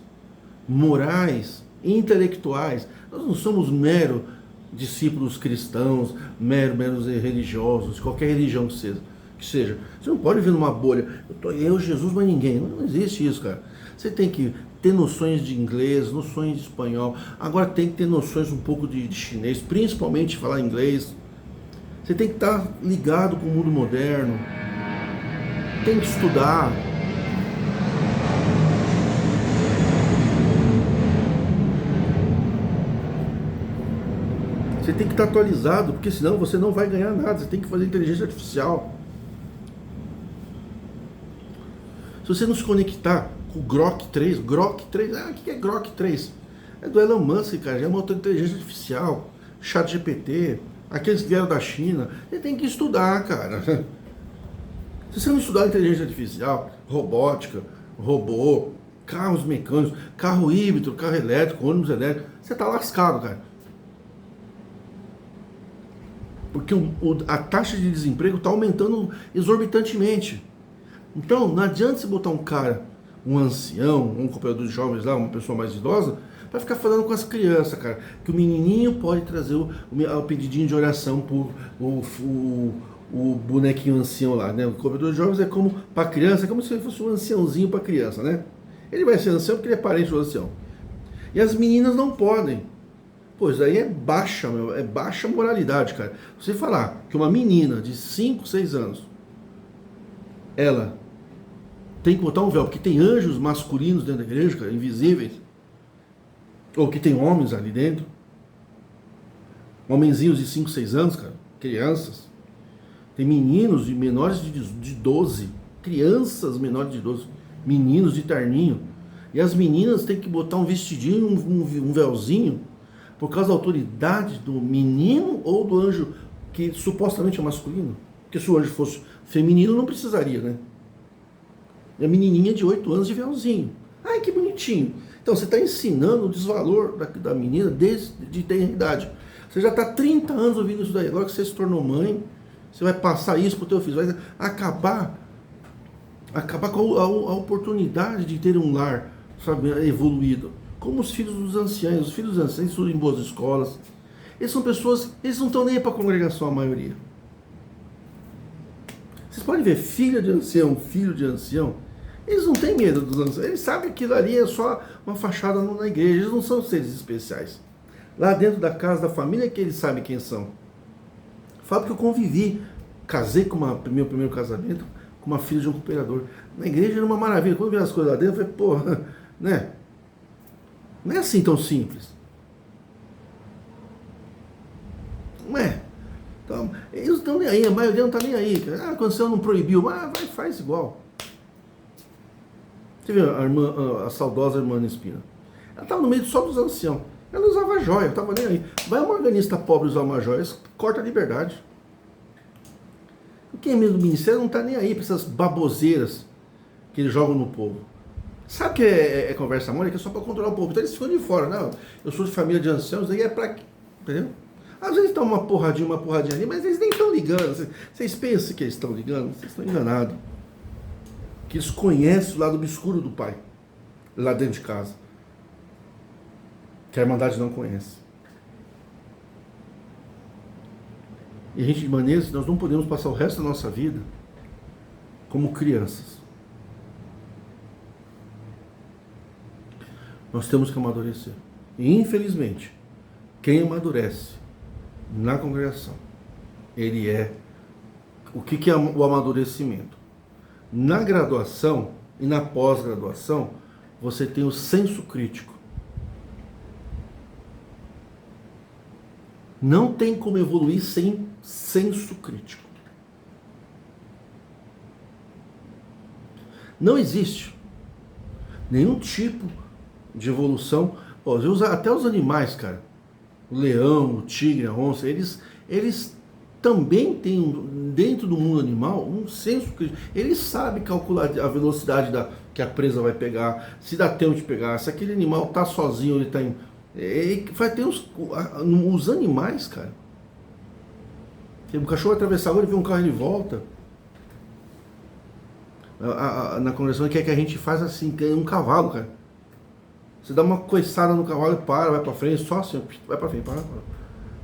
morais, intelectuais. Nós não somos meros discípulos cristãos, meros religiosos, de qualquer religião que seja. Você não pode vir numa bolha, eu, Jesus, mas ninguém. Não existe isso, cara. Você tem que ter noções de inglês, noções de espanhol. Agora tem que ter noções um pouco de chinês, principalmente falar inglês. Você tem que estar ligado com o mundo moderno. Tem que estudar. Você tem que estar atualizado, porque senão você não vai ganhar nada. Você tem que fazer inteligência artificial. Se você não se conectar com o Grok 3, o que é Grok 3? É do Elon Musk, cara, é uma outra inteligência artificial, Chat GPT, aqueles que vieram da China. Você tem que estudar, cara. Se você não estudar inteligência artificial, robótica, robô, carros mecânicos, carro híbrido, carro elétrico, ônibus elétrico, você tá lascado, cara. Porque a taxa de desemprego está aumentando exorbitantemente. Então, não adianta você botar um cara, um ancião, um cooperador de jovens lá, uma pessoa mais idosa, para ficar falando com as crianças, cara. Que o menininho pode trazer o pedidinho de oração pro o bonequinho ancião lá, né? O cooperador de jovens é como, para criança, é como se ele fosse um anciãozinho para criança, né? Ele vai ser ancião porque ele é parente do ancião. E as meninas não podem. Pois aí é baixa moralidade, cara. Você falar que uma menina de 5, 6 anos, ela tem que botar um véu, porque tem anjos masculinos dentro da igreja, cara, invisíveis, ou que tem homens ali dentro, homenzinhos de 5, 6 anos, cara, crianças, tem meninos de menores de 12, crianças menores de 12, meninos de terninho, e as meninas têm que botar um vestidinho, um véuzinho, por causa da autoridade do menino ou do anjo que supostamente é masculino. Porque se o anjo fosse feminino, não precisaria, né? É a menininha de 8 anos de véuzinho. Ai, que bonitinho. Então, você está ensinando o desvalor da menina de ter idade. Você já está 30 anos ouvindo isso daí. Agora que você se tornou mãe, você vai passar isso para o teu filho. Vai acabar com a oportunidade de ter um lar, sabe, evoluído. Como os filhos dos anciãos. Os filhos dos anciãos estudam em boas escolas. Eles são pessoas, eles não estão nem aí para a congregação, a maioria. Vocês podem ver, filho de ancião, eles não têm medo dos anciãos. Eles sabem que aquilo ali é só uma fachada na igreja. Eles não são seres especiais. Lá dentro da casa, da família, é que eles sabem quem são. Falo que eu convivi, casei com meu primeiro casamento, com uma filha de um cooperador. Na igreja era uma maravilha. Quando eu vi as coisas lá dentro, eu falei, porra, né? Não é assim tão simples. Não é. Então, eles não estão nem aí, a maioria não está nem aí. Ah, quando você não proibiu, vai, faz igual. Você viu a saudosa irmã Espina? Ela estava no meio só dos anciãos. Ela usava joia, não estava nem aí. Vai um organista pobre usar uma joia, corta a liberdade. Quem é mesmo do ministério não está nem aí para essas baboseiras que eles jogam no povo. Sabe que é conversa mole, que é só para controlar o povo. Então eles ficam de fora, não. Eu sou de família de anciãos, aí é para quê? Entendeu? Às vezes estão uma porradinha ali, mas eles nem estão ligando. Vocês pensam que eles estão ligando? Vocês estão enganados. Que eles conhecem o lado obscuro do pai, lá dentro de casa. Que a Irmandade não conhece. E a gente, de maneira que nós não podemos passar o resto da nossa vida como crianças. Nós temos que amadurecer. E infelizmente, quem amadurece na congregação, ele é... O que é o amadurecimento? Na graduação e na pós-graduação, você tem o senso crítico. Não tem como evoluir sem senso crítico. Não existe nenhum tipo de evolução. Até os animais, cara, o leão, o tigre, a onça, eles também têm, dentro do mundo animal, um senso crítico. Eles sabem calcular a velocidade que a presa vai pegar, se dá tempo de pegar, se aquele animal está sozinho, ele está em... vai ter os animais, cara. O cachorro atravessar a rua, ele vê um carro, ele volta. Na congregação quer que a gente faça assim, que é um cavalo, cara. Você dá uma coiçada no cavalo e para, vai pra frente, só assim, vai pra frente, para.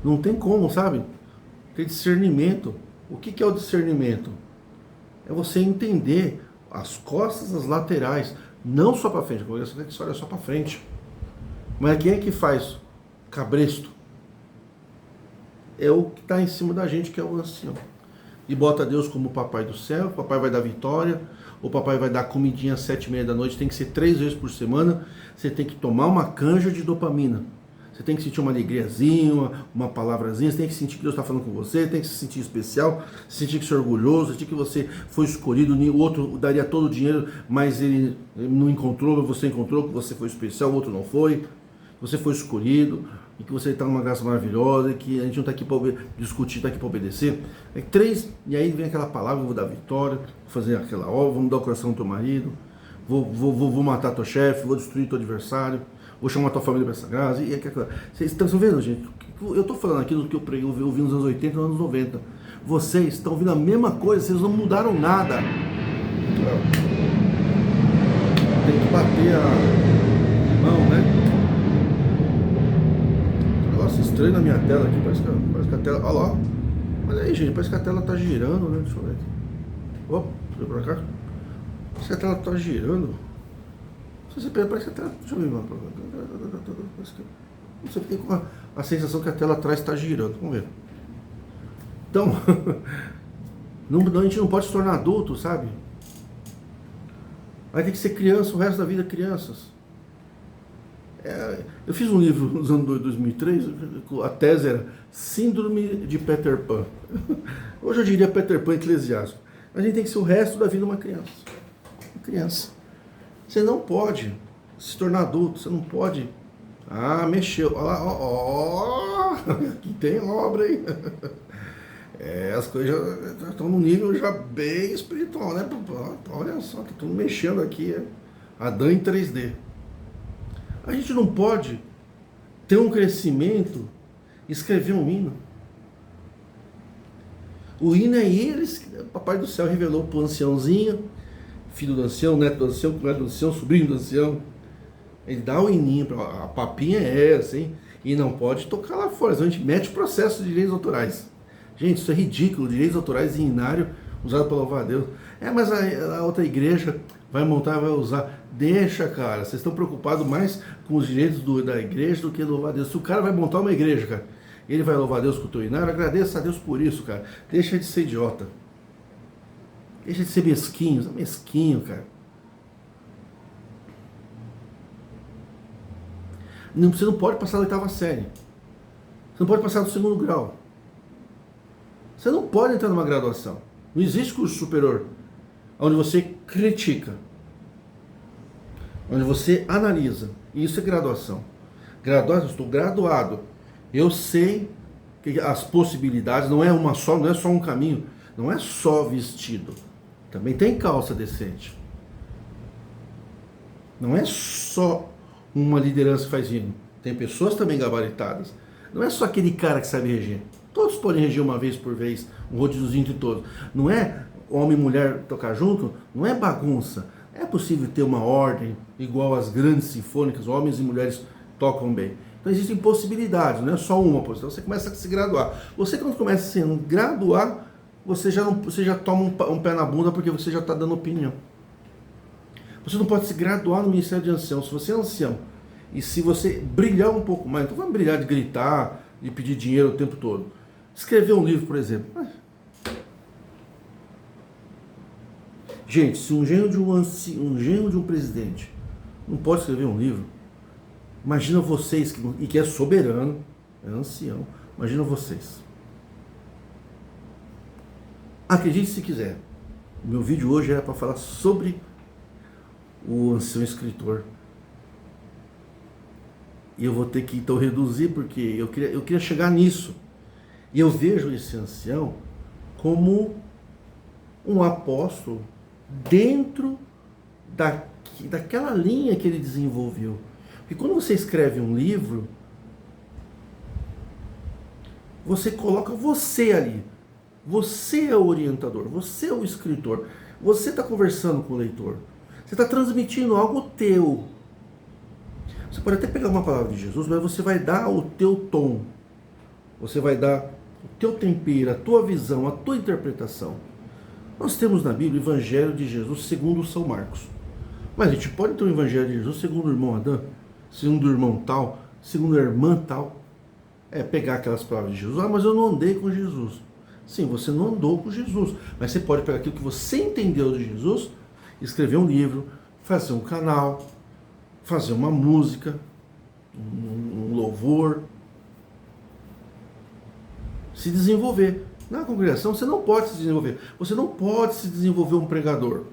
Não tem como, sabe? Tem discernimento. O que é o discernimento? É você entender as costas, as laterais, não só pra frente. A congregação quer que você olhe só pra frente. Mas quem é que faz cabresto? É o que está em cima da gente, que é o ancião. E bota Deus como o papai do céu, o papai vai dar vitória, o papai vai dar comidinha às 7h30 da noite, tem que ser 3 vezes por semana, você tem que tomar uma canja de dopamina. Você tem que sentir uma alegriazinha, uma palavrazinha, você tem que sentir que Deus está falando com você, tem que se sentir especial, sentir que você é orgulhoso, sentir que você foi escolhido, o outro daria todo o dinheiro, mas ele não encontrou, você encontrou, que você foi especial, o outro não foi. Você foi escolhido, e que você está numa graça maravilhosa, e que a gente não está aqui para discutir, está aqui para obedecer. E aí vem aquela palavra, vou dar vitória, vou fazer aquela obra, vou mudar o coração do teu marido, vou matar teu chefe, vou destruir teu adversário, vou chamar tua família para essa graça. E aquela... Vocês estão vendo, gente? Eu estou falando aqui do que eu preguei, eu ouvi nos anos 80 e nos anos 90. Vocês estão ouvindo a mesma coisa, vocês não mudaram nada. Tem que bater a mão, né? Estranho na minha tela aqui, parece que a tela... Olha lá, olha aí, gente, parece que a tela tá girando, né? Deixa eu ver aqui. Opa, deixa eu ver pra cá. Parece que a tela tá girando. Se você pegar, parece que a tela... Deixa eu ver, mano. Parece que... Não sei, fiquei com a sensação que a tela atrás tá girando. Vamos ver. Então, a gente não pode se tornar adulto, sabe? Vai ter que ser criança o resto da vida, crianças. Eu fiz um livro nos anos 2003, a tese era Síndrome de Peter Pan. Hoje eu diria Peter Pan eclesiástico. A gente tem que ser o resto da vida uma criança. Uma criança. Você não pode se tornar adulto, você não pode... mexeu. Olha lá, ó, aqui tem obra, hein? As coisas já estão num nível já bem espiritual, né? Olha só, tá tudo mexendo aqui. Adão em 3D. A gente não pode ter um crescimento, escrever um hino. O hino é eles, o papai do céu revelou para o anciãozinho, filho do ancião, neto do ancião, cunhado do ancião, sobrinho do ancião. Ele dá o hininho, a papinha é essa, hein? E não pode tocar lá fora, senão a gente mete processo de direitos autorais. Gente, isso é ridículo, direitos autorais em hinário usado para louvar a Deus. Mas a outra igreja vai montar, vai usar. Deixa, cara, vocês estão preocupados mais com os direitos da igreja do que louvar a Deus. Se o cara vai montar uma igreja, cara, ele vai louvar a Deus com o teu hinário, agradeça a Deus por isso, cara. Deixa de ser idiota. Deixa de ser mesquinho, mesquinho, cara. Você não pode passar da 8ª série. Você não pode passar do 2º grau. Você não pode entrar numa graduação. Não existe curso superior onde você critica, onde você analisa. Isso é graduação. Graduado, eu estou graduado. Eu sei que as possibilidades não é uma só, não é só um caminho, não é só vestido. Também tem calça decente. Não é só uma liderança que faz hino. Tem pessoas também gabaritadas. Não é só aquele cara que sabe reger. Todos podem reger uma vez por vez, um rodíziozinho entre todos. Não é homem e mulher tocar junto, não é bagunça. É possível ter uma ordem igual às grandes sinfônicas, homens e mulheres tocam bem. Então existem possibilidades, não é só uma possibilidade. Você começa a se graduar. Você quando começa a se graduar, você já toma um pé na bunda porque você já está dando opinião. Você não pode se graduar no Ministério de Ancião. Se você é ancião e se você brilhar um pouco mais, então vai brilhar de gritar, de pedir dinheiro o tempo todo. Escrever um livro, por exemplo. Gente, se um gênio de um presidente não pode escrever um livro, imagina vocês, que é soberano, é ancião, imagina vocês. Acredite se quiser, o meu vídeo hoje era para falar sobre o ancião escritor. E eu vou ter que então reduzir, porque eu queria chegar nisso. E eu vejo esse ancião como um apóstolo dentro daquela linha que ele desenvolveu. Porque quando você escreve um livro, você coloca você ali. Você é o orientador, você é o escritor. Você está conversando com o leitor. Você está transmitindo algo teu. Você pode até pegar uma palavra de Jesus, mas você vai dar o teu tom. Você vai dar o teu tempero, a tua visão, a tua interpretação. Nós temos na Bíblia o Evangelho de Jesus segundo São Marcos. Mas a gente pode ter o Evangelho de Jesus segundo o irmão Adão, segundo o irmão tal, segundo a irmã tal. Pegar aquelas palavras de Jesus. Mas eu não andei com Jesus. Sim, você não andou com Jesus. Mas você pode pegar aquilo que você entendeu de Jesus, escrever um livro, fazer um canal, fazer uma música, um louvor, se desenvolver. Na congregação você não pode se desenvolver. Você não pode se desenvolver um pregador.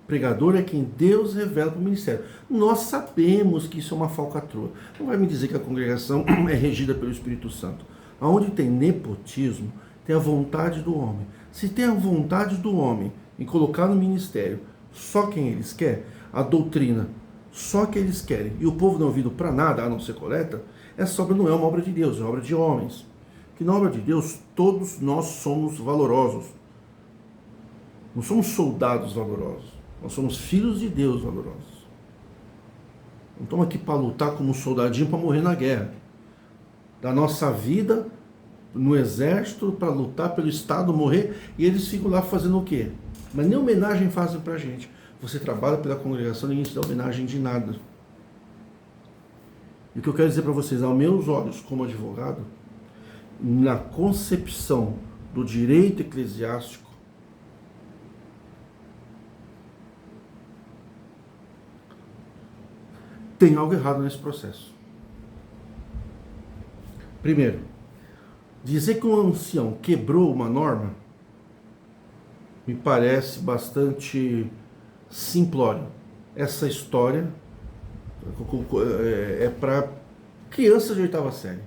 Pregador é quem Deus revela para o ministério. Nós sabemos que isso é uma falcatrua. Não vai me dizer que a congregação é regida pelo Espírito Santo. Onde tem nepotismo, tem a vontade do homem. Se tem a vontade do homem em colocar no ministério só quem eles querem, a doutrina só que eles querem, e o povo não é ouvido para nada, a não ser coleta, essa obra não é uma obra de Deus, é uma obra de homens. Que na obra de Deus, todos nós somos valorosos. Não somos soldados valorosos. Nós somos filhos de Deus valorosos. Não estamos aqui para lutar como um soldadinho para morrer na guerra. Da nossa vida no exército para lutar pelo Estado, morrer, e eles ficam lá fazendo o quê? Mas nem homenagem fazem para a gente. Você trabalha pela congregação, ninguém te dá homenagem de nada. E o que eu quero dizer para vocês, aos meus olhos como advogado, na concepção do direito eclesiástico, tem algo errado nesse processo. Primeiro, dizer que um ancião quebrou uma norma me parece bastante simplório. Essa história é para crianças de oitava série.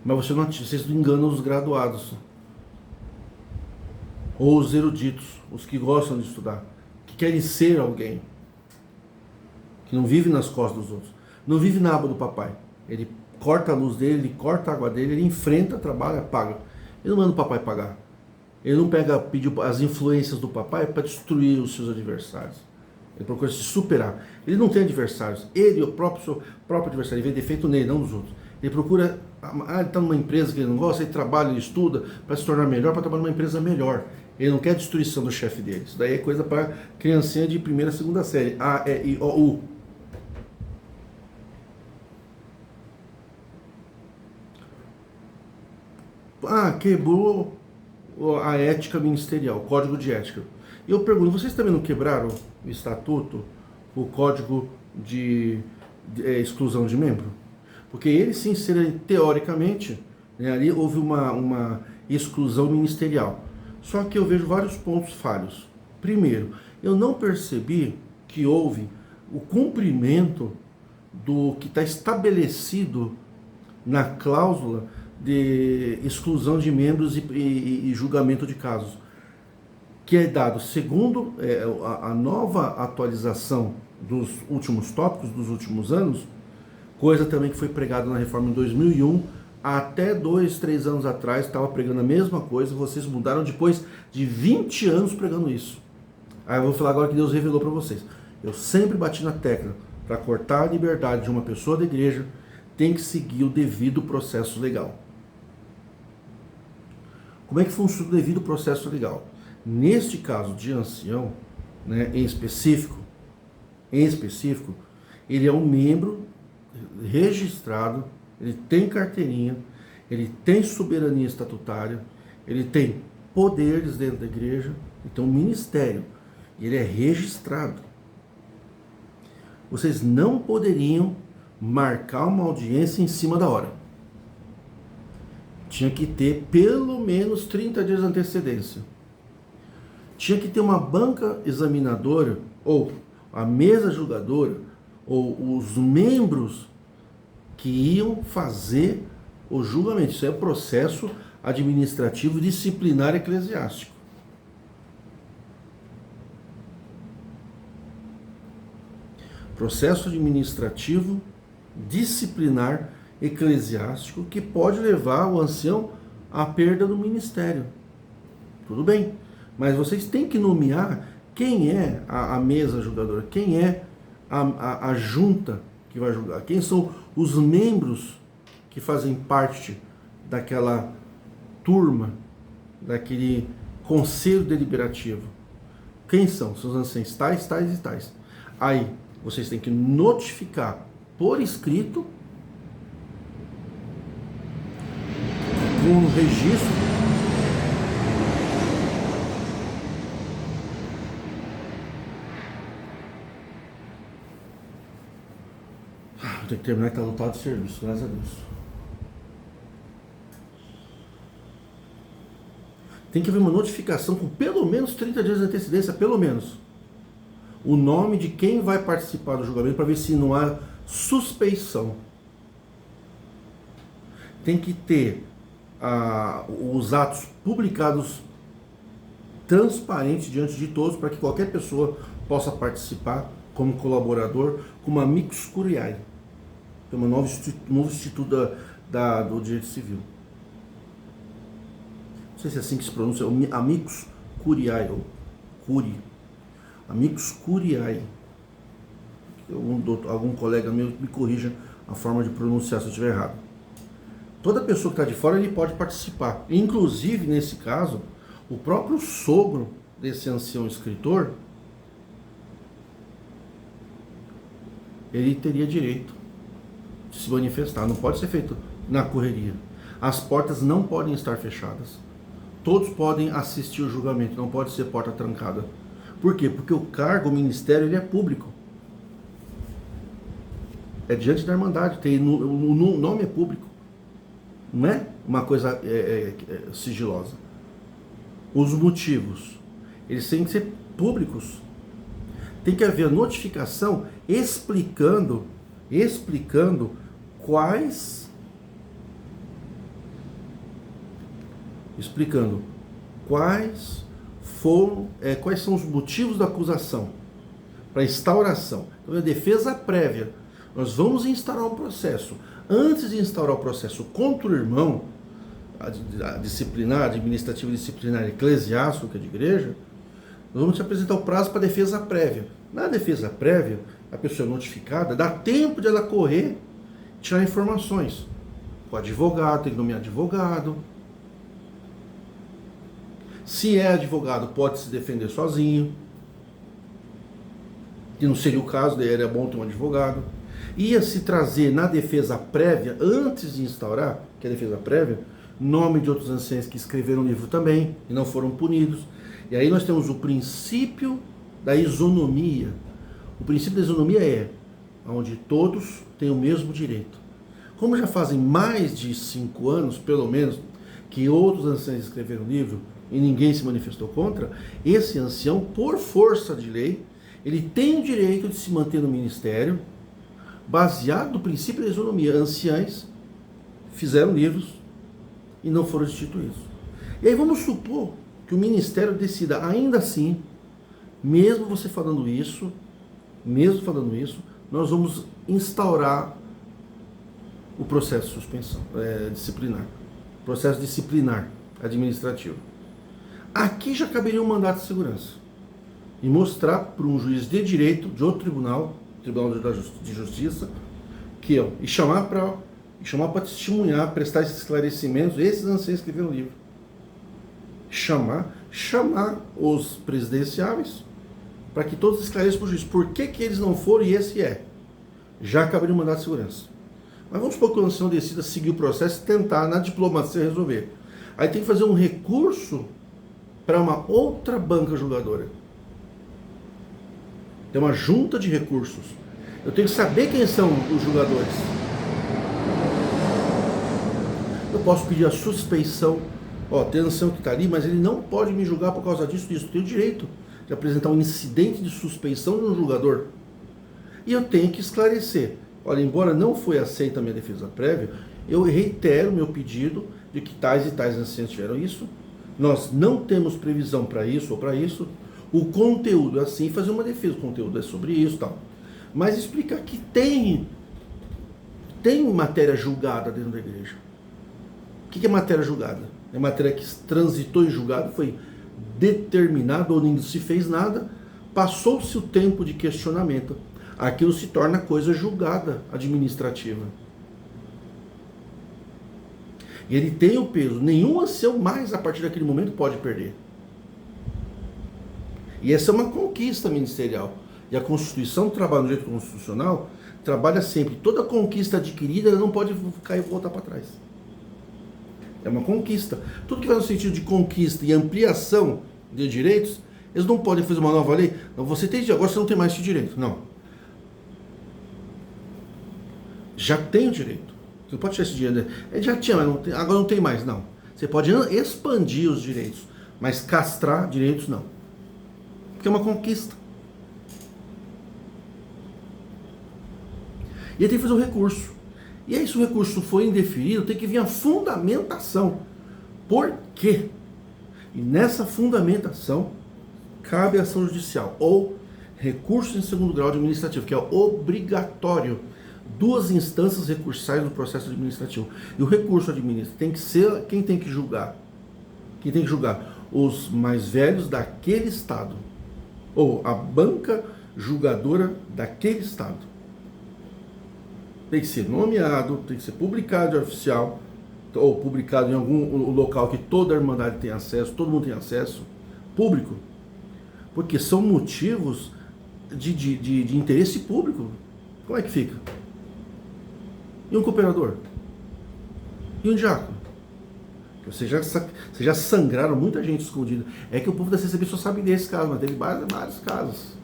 Mas vocês não enganam os graduados. Ou os eruditos, os que gostam de estudar, que querem ser alguém, que não vive nas costas dos outros, não vive na aba do papai. Ele corta a luz dele, ele corta a água dele, ele enfrenta, trabalha, paga. Ele não manda o papai pagar. Ele não pede as influências do papai para destruir os seus adversários. Ele procura se superar. Ele não tem adversários. Ele, o próprio adversário, ele vê defeito nele, não nos outros. Ele procura, ele está numa empresa que ele não gosta, ele trabalha, ele estuda para se tornar melhor, para trabalhar numa empresa melhor. Ele não quer a destruição do chefe dele. Isso daí é coisa para criancinha de primeira, segunda série. A, E, I, O, U. Quebrou a ética ministerial, o código de ética. E eu pergunto, vocês também não quebraram o estatuto, o código de exclusão de membro? Porque ele sim seria, teoricamente, né, ali houve uma exclusão ministerial. Só que eu vejo vários pontos falhos. Primeiro, eu não percebi que houve o cumprimento do que está estabelecido na cláusula de exclusão de membros e julgamento de casos, que é dado segundo a nova atualização dos últimos tópicos, dos últimos anos, coisa também que foi pregada na reforma em 2001, até 2, 3 anos atrás estava pregando a mesma coisa, vocês mudaram depois de 20 anos pregando isso. Aí eu vou falar agora que Deus revelou para vocês. Eu sempre bati na tecla, para cortar a liberdade de uma pessoa da igreja, tem que seguir o devido processo legal. Como é que funciona o devido processo legal? Neste caso de ancião, né, em específico, ele é um membro registrado, ele tem carteirinha, ele tem soberania estatutária, ele tem poderes dentro da igreja, ele tem um ministério, ele é registrado. Vocês não poderiam marcar uma audiência em cima da hora. Tinha que ter pelo menos 30 dias de antecedência. Tinha que ter uma banca examinadora, ou a mesa julgadora, ou os membros que iam fazer o julgamento. Isso é o processo administrativo disciplinar eclesiástico. Processo administrativo disciplinar eclesiástico que pode levar o ancião à perda do ministério. Tudo bem, mas vocês têm que nomear quem é a mesa julgadora, quem é a junta que vai julgar, quem são os membros que fazem parte daquela turma, daquele conselho deliberativo. Quem são? São os anciãos tais, tais e tais. Aí vocês têm que notificar por escrito, com um registro, vou ter que terminar que está lotado de serviço, graças a Deus. Tem que haver uma notificação com pelo menos 30 dias de antecedência, pelo menos. O nome de quem vai participar do julgamento para ver se não há suspeição. Tem que ter os atos publicados transparentes diante de todos para que qualquer pessoa possa participar como colaborador, como amicus curiae. É um novo instituto do direito civil. Não sei se é assim que se pronuncia, amicus curiae, ou curi. Amicus curiae. Algum colega meu me corrija a forma de pronunciar se eu estiver errado. Toda pessoa que está de fora ele pode participar. Inclusive, nesse caso, o próprio sogro desse ancião escritor, ele teria direito de se manifestar. Não pode ser feito na correria. As portas não podem estar fechadas. Todos podem assistir o julgamento, não pode ser porta trancada. Por quê? Porque o cargo, o ministério, ele é público. É diante da Irmandade, o nome é público. Não é uma coisa sigilosa. Os motivos, eles têm que ser públicos. Tem que haver notificação explicando quais são os motivos da acusação para instauração. Então, a defesa prévia. Nós vamos instaurar um processo. Antes de instaurar o processo contra o irmão, a disciplinar, administrativa disciplinar eclesiástica de igreja, nós vamos te apresentar o prazo para defesa prévia. Na defesa prévia, a pessoa é notificada, dá tempo de ela correr, tirar informações. O advogado, tem que nomear advogado. Se é advogado, pode se defender sozinho. Que não seria o caso, daí era bom ter um advogado. Ia se trazer na defesa prévia, antes de instaurar, que é a defesa prévia, nome de outros anciãos que escreveram o livro também e não foram punidos. E aí nós temos o princípio da isonomia. O princípio da isonomia é onde todos têm o mesmo direito. Como já fazem mais de 5 anos, pelo menos, que outros anciãos escreveram o livro e ninguém se manifestou contra, esse ancião, por força de lei, ele tem o direito de se manter no ministério, baseado no princípio da isonomia. Anciães fizeram livros e não foram destituídos. E aí vamos supor que o ministério decida, ainda assim, mesmo você falando isso, nós vamos instaurar o processo de suspensão disciplinar. Processo disciplinar administrativo. Aqui já caberia um mandato de segurança. e mostrar para um juiz de direito de outro tribunal, de Justiça, que eu, e chamar para testemunhar, prestar esses esclarecimentos, esses anciãos que escreveram no livro. Chamar os presidenciáveis para que todos esclareçam para o juiz por que eles não foram e esse é. Já acabaria o mandato de segurança. Mas vamos supor que o ancião decida seguir o processo e tentar, na diplomacia, resolver. Aí tem que fazer um recurso para uma outra banca julgadora. Tem uma junta de recursos. Eu tenho que saber quem são os julgadores. Eu posso pedir a suspeição. Tem ancião que está ali, mas ele não pode me julgar por causa disso. Eu tenho o direito de apresentar um incidente de suspeição de um julgador. E eu tenho que esclarecer. Olha, embora não foi aceita a minha defesa prévia, eu reitero meu pedido de que tais e tais anciãos tiveram isso. Nós não temos previsão para isso ou para isso. O conteúdo é assim, fazer uma defesa. O conteúdo é sobre isso e tal. Mas explicar que tem matéria julgada dentro da igreja. O que é matéria julgada? É matéria que transitou em julgado, foi determinado ou nem se fez nada, passou-se o tempo de questionamento. Aquilo se torna coisa julgada administrativa. E ele tem o peso. Nenhum ancião mais a partir daquele momento pode perder. E essa é uma conquista ministerial. E a Constituição trabalha no direito constitucional, trabalha sempre. Toda conquista adquirida ela não pode cair e voltar para trás. É uma conquista. Tudo que vai no sentido de conquista e ampliação de direitos, eles não podem fazer uma nova lei. Não, você tem agora, você não tem mais esse direito. Não. Já tem o direito. Você não pode tirar esse direito. Ele já tinha, mas não tem, agora não tem mais. Não. Você pode expandir os direitos, mas castrar direitos não. Porque é uma conquista. E aí tem que fazer um recurso. E aí, se o recurso for indeferido, tem que vir a fundamentação. Por quê? E nessa fundamentação, cabe a ação judicial, ou recurso em segundo grau administrativo, que é obrigatório. 2 instâncias recursais no processo administrativo. E o recurso administrativo tem que ser quem tem que julgar. Quem tem que julgar? Os mais velhos daquele estado. Ou a banca julgadora daquele estado. Tem que ser nomeado, tem que ser publicado em oficial, ou publicado em algum local que toda a Irmandade tem acesso, todo mundo tem acesso, público. Porque são motivos de interesse público. Como é que fica? E um cooperador? E um diácono? Vocês já sangraram muita gente escondida. É que o povo da CCB só sabe desse caso, mas teve vários casos.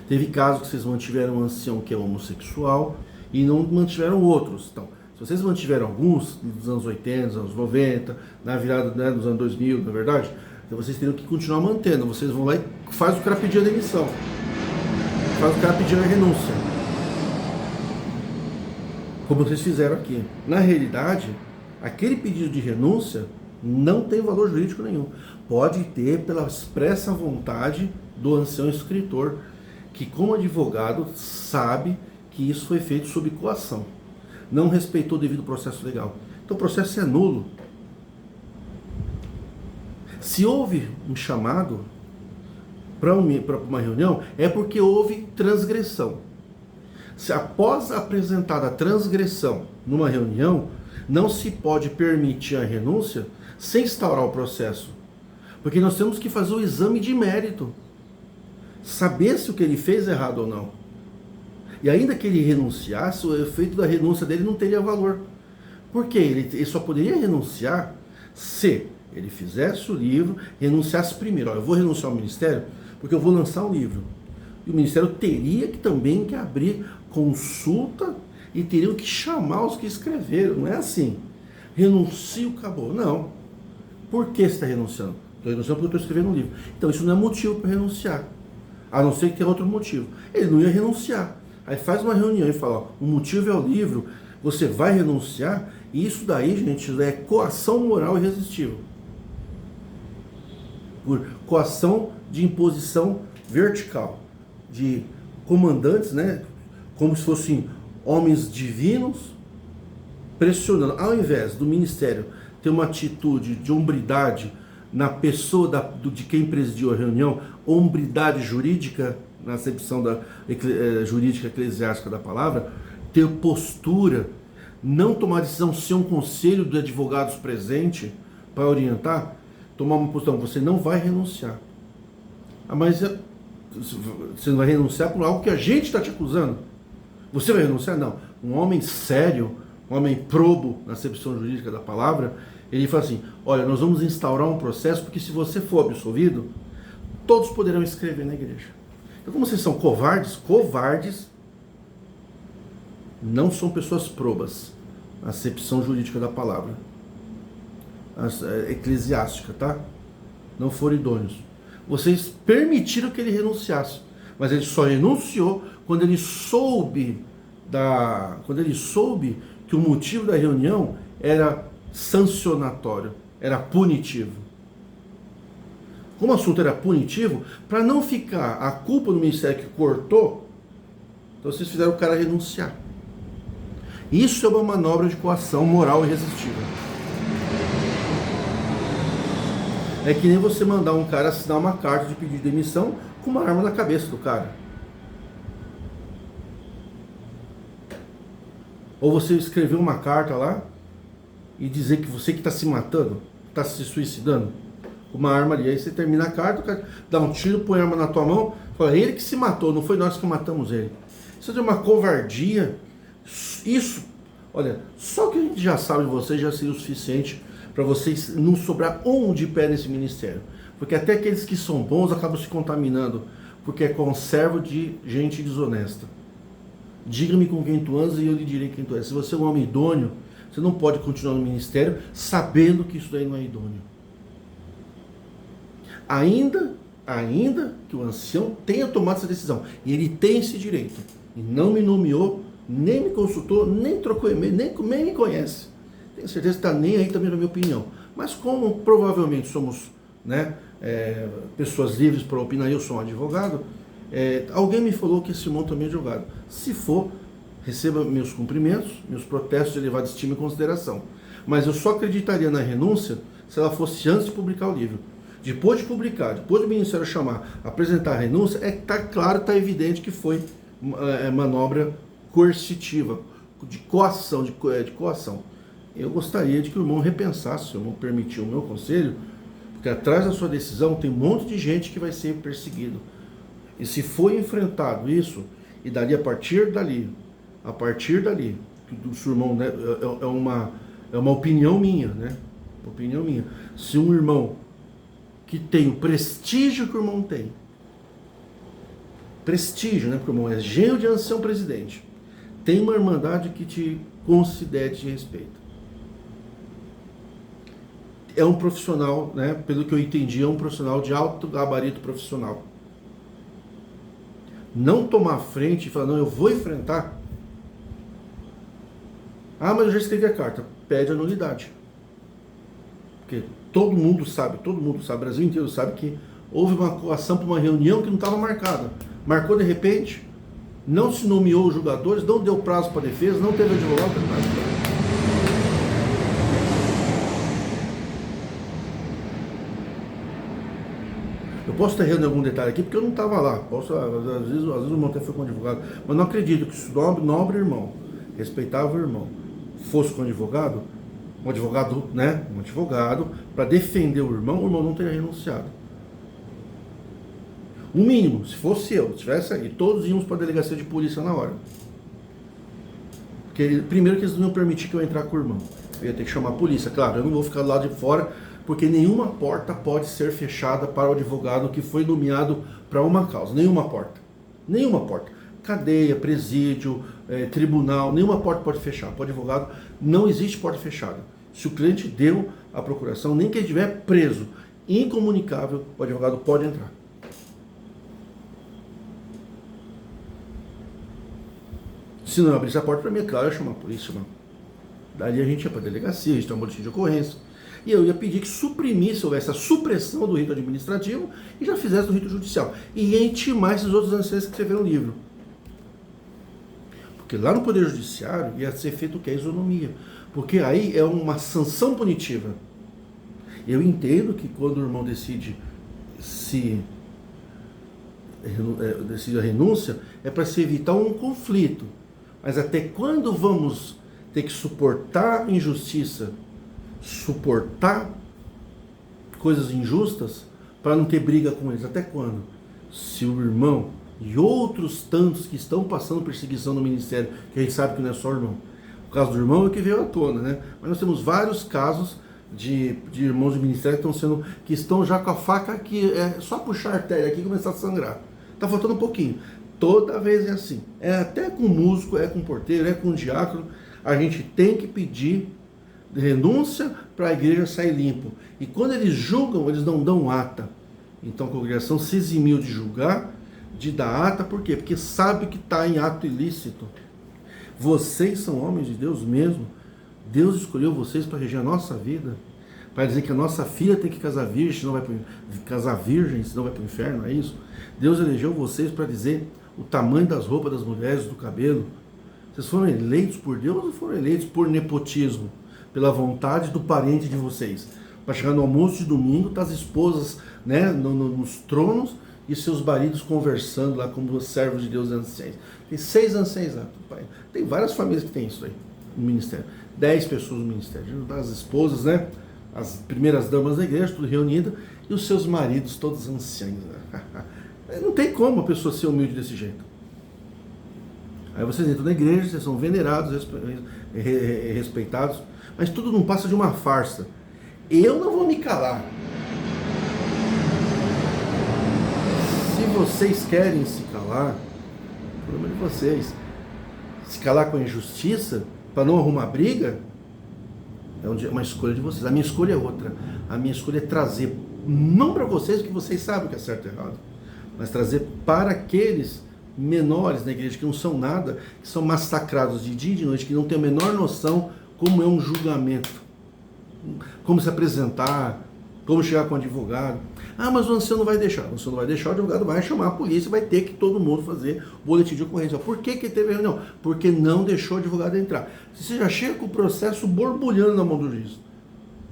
Teve casos que vocês mantiveram um ancião que é homossexual e não mantiveram outros. Então, se vocês mantiveram alguns dos anos 80, dos anos 90, na virada dos anos 2000, na verdade, então vocês teriam que continuar mantendo. Vocês vão lá e faz o cara pedir a demissão. Faz o cara pedir a renúncia. Como vocês fizeram aqui. Na realidade, aquele pedido de renúncia não tem valor jurídico nenhum. Pode ter pela expressa vontade do ancião escritor, que como advogado sabe que isso foi feito sob coação. Não respeitou o devido processo legal. Então o processo é nulo. Se houve um chamado para uma reunião, é porque houve transgressão. Se após apresentada a transgressão numa reunião, não se pode permitir a renúncia sem instaurar o processo. Porque nós temos que fazer o exame de mérito. Saber se o que ele fez é errado ou não. E ainda que ele renunciasse, o efeito da renúncia dele não teria valor. Por quê? Ele só poderia renunciar se ele fizesse o livro, renunciasse primeiro. Eu vou renunciar ao ministério porque eu vou lançar um livro. E o ministério teria que também abrir consulta e teriam que chamar os que escreveram. Não é assim. Renuncio, acabou. Não. Por que você está renunciando? Estou renunciando porque eu estou escrevendo um livro. Então isso não é motivo para renunciar. A não ser que tenha outro motivo. Ele não ia renunciar. Aí faz uma reunião e fala, ó, o motivo é o livro, você vai renunciar, e isso daí, gente, é coação moral irresistível. Por coação de imposição vertical, de comandantes, né, como se fossem homens divinos, pressionando, ao invés do ministério ter uma atitude de hombridade na pessoa de quem presidiu a reunião, hombridade jurídica, na acepção jurídica eclesiástica da palavra, ter postura, não tomar decisão sem um conselho de advogados presente para orientar, tomar uma posição, você não vai renunciar. Mas você não vai renunciar por algo que a gente está te acusando. Você vai renunciar? Não. Um homem sério, um homem probo na acepção jurídica da palavra, ele fala assim, olha, nós vamos instaurar um processo, porque se você for absolvido, todos poderão escrever na igreja. Então, como vocês são covardes, não são pessoas probas, na acepção jurídica da palavra, eclesiástica, tá? Não foram idôneos. Vocês permitiram que ele renunciasse, mas ele só renunciou quando ele soube que o motivo da reunião era sancionatório, era punitivo. Como o assunto era punitivo, para não ficar a culpa do ministério que cortou, então vocês fizeram o cara renunciar. Isso é uma manobra de coação moral irresistível. É que nem você mandar um cara assinar uma carta de pedido de demissão com uma arma na cabeça do cara. Ou você escrever uma carta lá e dizer que você que está se matando, está se suicidando, com uma arma ali. Aí você termina a carta, o cara dá um tiro, põe a arma na tua mão, fala, ele que se matou, não foi nós que matamos ele. Isso é de uma covardia. Isso, olha, só que a gente já sabe de vocês já seria o suficiente para vocês não sobrar um de pé nesse ministério. Porque até aqueles que são bons acabam se contaminando, porque é conservo de gente desonesta. Diga-me com quem tu andas e eu lhe direi quem tu és. Se você é um homem idôneo, você não pode continuar no ministério sabendo que isso daí não é idôneo. Ainda que o ancião tenha tomado essa decisão, e ele tem esse direito, e não me nomeou, nem me consultou, nem trocou e-mail, nem me conhece. Tenho certeza que está nem aí também na minha opinião. Mas como provavelmente somos, né, pessoas livres para opinar, eu sou um advogado, alguém me falou que esse irmão também é advogado. Se for, receba meus cumprimentos, meus protestos de elevada estima e consideração. Mas eu só acreditaria na renúncia se ela fosse antes de publicar o livro. Depois de publicar, depois do ministério chamar, apresentar a renúncia, está claro, está evidente que foi manobra coercitiva, de coação, de coação. Eu gostaria de que o irmão repensasse, se o irmão permitir o meu conselho, porque atrás da sua decisão tem um monte de gente que vai ser perseguido. E se for enfrentado isso, e dali a partir dali, que o seu irmão, né, é uma opinião minha, né? Opinião minha. Se um irmão que tem o prestígio que o irmão tem, prestígio, né? Porque o irmão é genro de ancião presidente, tem uma irmandade que te considere, te respeita. É um profissional, né? Pelo que eu entendi, é um profissional de alto gabarito profissional. Não tomar frente e falar, não, eu vou enfrentar. Ah, mas eu já escrevi a carta. Pede a nulidade. Porque todo mundo sabe, o Brasil inteiro sabe que houve uma coação para uma reunião que não estava marcada. Marcou de repente, não se nomeou os julgadores, não deu prazo para a defesa, não teve advogado, não teve nada. Eu posso estar errando em algum detalhe aqui, porque eu não estava lá. Às vezes o irmão até foi com advogado. Mas não acredito que se o nobre irmão, respeitava o irmão, fosse com advogado, um advogado, né? Um advogado, para defender o irmão não teria renunciado. O mínimo, se fosse eu, tivesse aí, todos íamos para a delegacia de polícia na hora. Porque, primeiro que eles não iam permitir que eu entrasse com o irmão. Eu ia ter que chamar a polícia. Claro, eu não vou ficar lá de fora, porque nenhuma porta pode ser fechada para o advogado que foi nomeado para uma causa. Nenhuma porta. Nenhuma porta. Cadeia, presídio, tribunal, nenhuma porta pode fechar. Para o advogado não existe porta fechada. Se o cliente deu a procuração, nem que ele estiver preso, incomunicável, o advogado pode entrar. Se não abrir essa porta para mim, é claro, eu chamo a polícia. Não. Dali a gente ia para a delegacia, a gente tem um boletim de ocorrência. E eu ia pedir que suprimisse, houvesse a supressão do rito administrativo e já fizesse do rito judicial. E ia intimar esses outros anciãos que escreveram o livro. Porque lá no Poder Judiciário ia ser feito o que? A isonomia. Porque aí é uma sanção punitiva. Eu entendo que quando o irmão decide a renúncia, é para se evitar um conflito. Mas até quando vamos ter que suportar injustiça, suportar coisas injustas, para não ter briga com eles? Até quando? Se o irmão e outros tantos que estão passando perseguição no ministério, que a gente sabe que não é só o irmão. O caso do irmão é o que veio à tona, né? Mas nós temos vários casos de irmãos do ministério que estão já com a faca aqui, é só puxar a artéria aqui e começar a sangrar. Tá faltando um pouquinho. Toda vez é assim. É até com músico, é com porteiro, é com diácono. A gente tem que pedir renúncia para a igreja sair limpo. E quando eles julgam, eles não dão ata. Então a congregação se eximiu de julgar, de dar ata. Por quê? Porque sabe que está em ato ilícito. Vocês são homens de Deus mesmo. Deus escolheu vocês para reger a nossa vida, para dizer que a nossa filha tem que casar virgem, senão vai para o inferno, é isso? Deus elegeu vocês para dizer o tamanho das roupas das mulheres, do cabelo. Vocês foram eleitos por Deus ou foram eleitos por nepotismo? Pela vontade do parente de vocês? Para chegar no almoço de domingo, tá as esposas, né, nos tronos e seus maridos conversando lá como os servos de Deus anciãos. Tem 6 anciãos lá. Tem várias famílias que tem isso aí no ministério. 10 pessoas no ministério. As esposas, né? As primeiras damas da igreja, tudo reunidas, e os seus maridos, todos anciãos. Não tem como a pessoa ser humilde desse jeito. Aí vocês entram na igreja, vocês são venerados, respeitados, mas tudo não passa de uma farsa. Eu não vou me calar. Se vocês querem se calar, o problema é de vocês. Se calar com a injustiça, para não arrumar briga, é uma escolha de vocês. A minha escolha é outra. A minha escolha é trazer, não para vocês, porque vocês sabem o que é certo e errado, mas trazer para aqueles menores na igreja que não são nada, que são massacrados de dia e de noite, que não têm a menor noção como é um julgamento, como se apresentar, como chegar com um advogado. Ah, mas o ancião não vai deixar. O ancião não vai deixar, o advogado vai chamar a polícia, vai ter que todo mundo fazer boletim de ocorrência. Por que teve reunião? Porque não deixou o advogado entrar. Você já chega com o processo borbulhando na mão do juiz.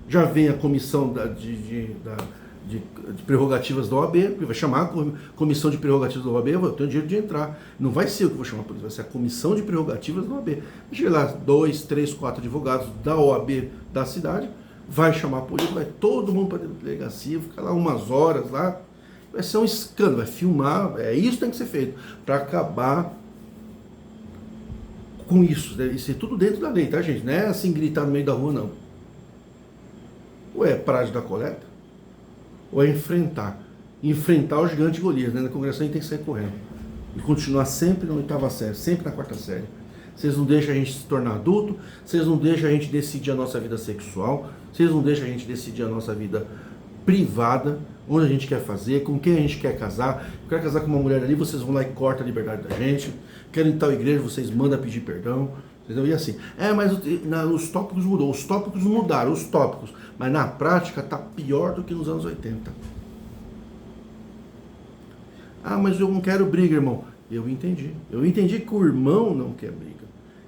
Já vem a comissão de prerrogativas da OAB, que vai chamar a comissão de prerrogativas da OAB, eu tenho direito de entrar. Não vai ser eu que vou chamar a polícia, vai ser a comissão de prerrogativas da OAB. Chega lá 2, 3, 4 advogados da OAB da cidade, vai chamar a polícia, vai todo mundo para a delegacia, fica lá umas horas lá, vai ser um escândalo, vai filmar, isso tem que ser feito, para acabar com isso, deve ser tudo dentro da lei, tá, gente? Não é assim gritar no meio da rua, não. Ou é parar de dar coleta, ou é enfrentar o gigante Golias, né? Na congregação a gente tem que sair correndo, e continuar sempre na 8ª série, sempre na 4ª série. Vocês não deixam a gente se tornar adulto, vocês não deixam a gente decidir a nossa vida sexual, vocês não deixam a gente decidir a nossa vida privada, onde a gente quer fazer, com quem a gente quer casar. Eu quero casar com uma mulher ali, vocês vão lá e cortam a liberdade da gente. Quero ir em tal igreja, vocês mandam pedir perdão. Entendeu? E assim, mas os tópicos mudou, os tópicos mudaram, os tópicos, mas na prática está pior do que nos anos 80. Ah, mas eu não quero briga, irmão. Eu entendi que o irmão não quer briga,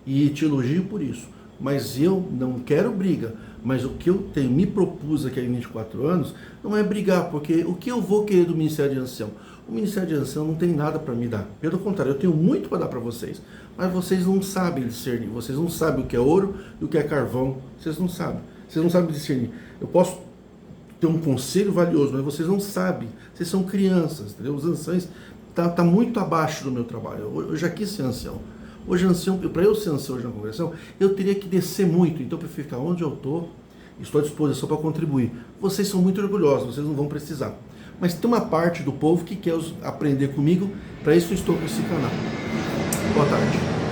e te elogio por isso, mas eu não quero briga. Mas o que eu me propus aqui há 24 anos não é brigar, porque o que eu vou querer do Ministério de Ancião? O Ministério de Ancião não tem nada para me dar, pelo contrário, eu tenho muito para dar para vocês, mas vocês não sabem discernir, vocês não sabem o que é ouro e o que é carvão, vocês não sabem discernir. Eu posso ter um conselho valioso, mas vocês não sabem, vocês são crianças, entendeu? Os anciões tá muito abaixo do meu trabalho. Eu já quis ser ancião. Hoje, para eu ser ancião hoje na congregação, eu teria que descer muito. Então, eu prefiro ficar onde eu estou à disposição para contribuir. Vocês são muito orgulhosos, vocês não vão precisar. Mas tem uma parte do povo que quer aprender comigo, para isso eu estou com esse canal. Boa tarde.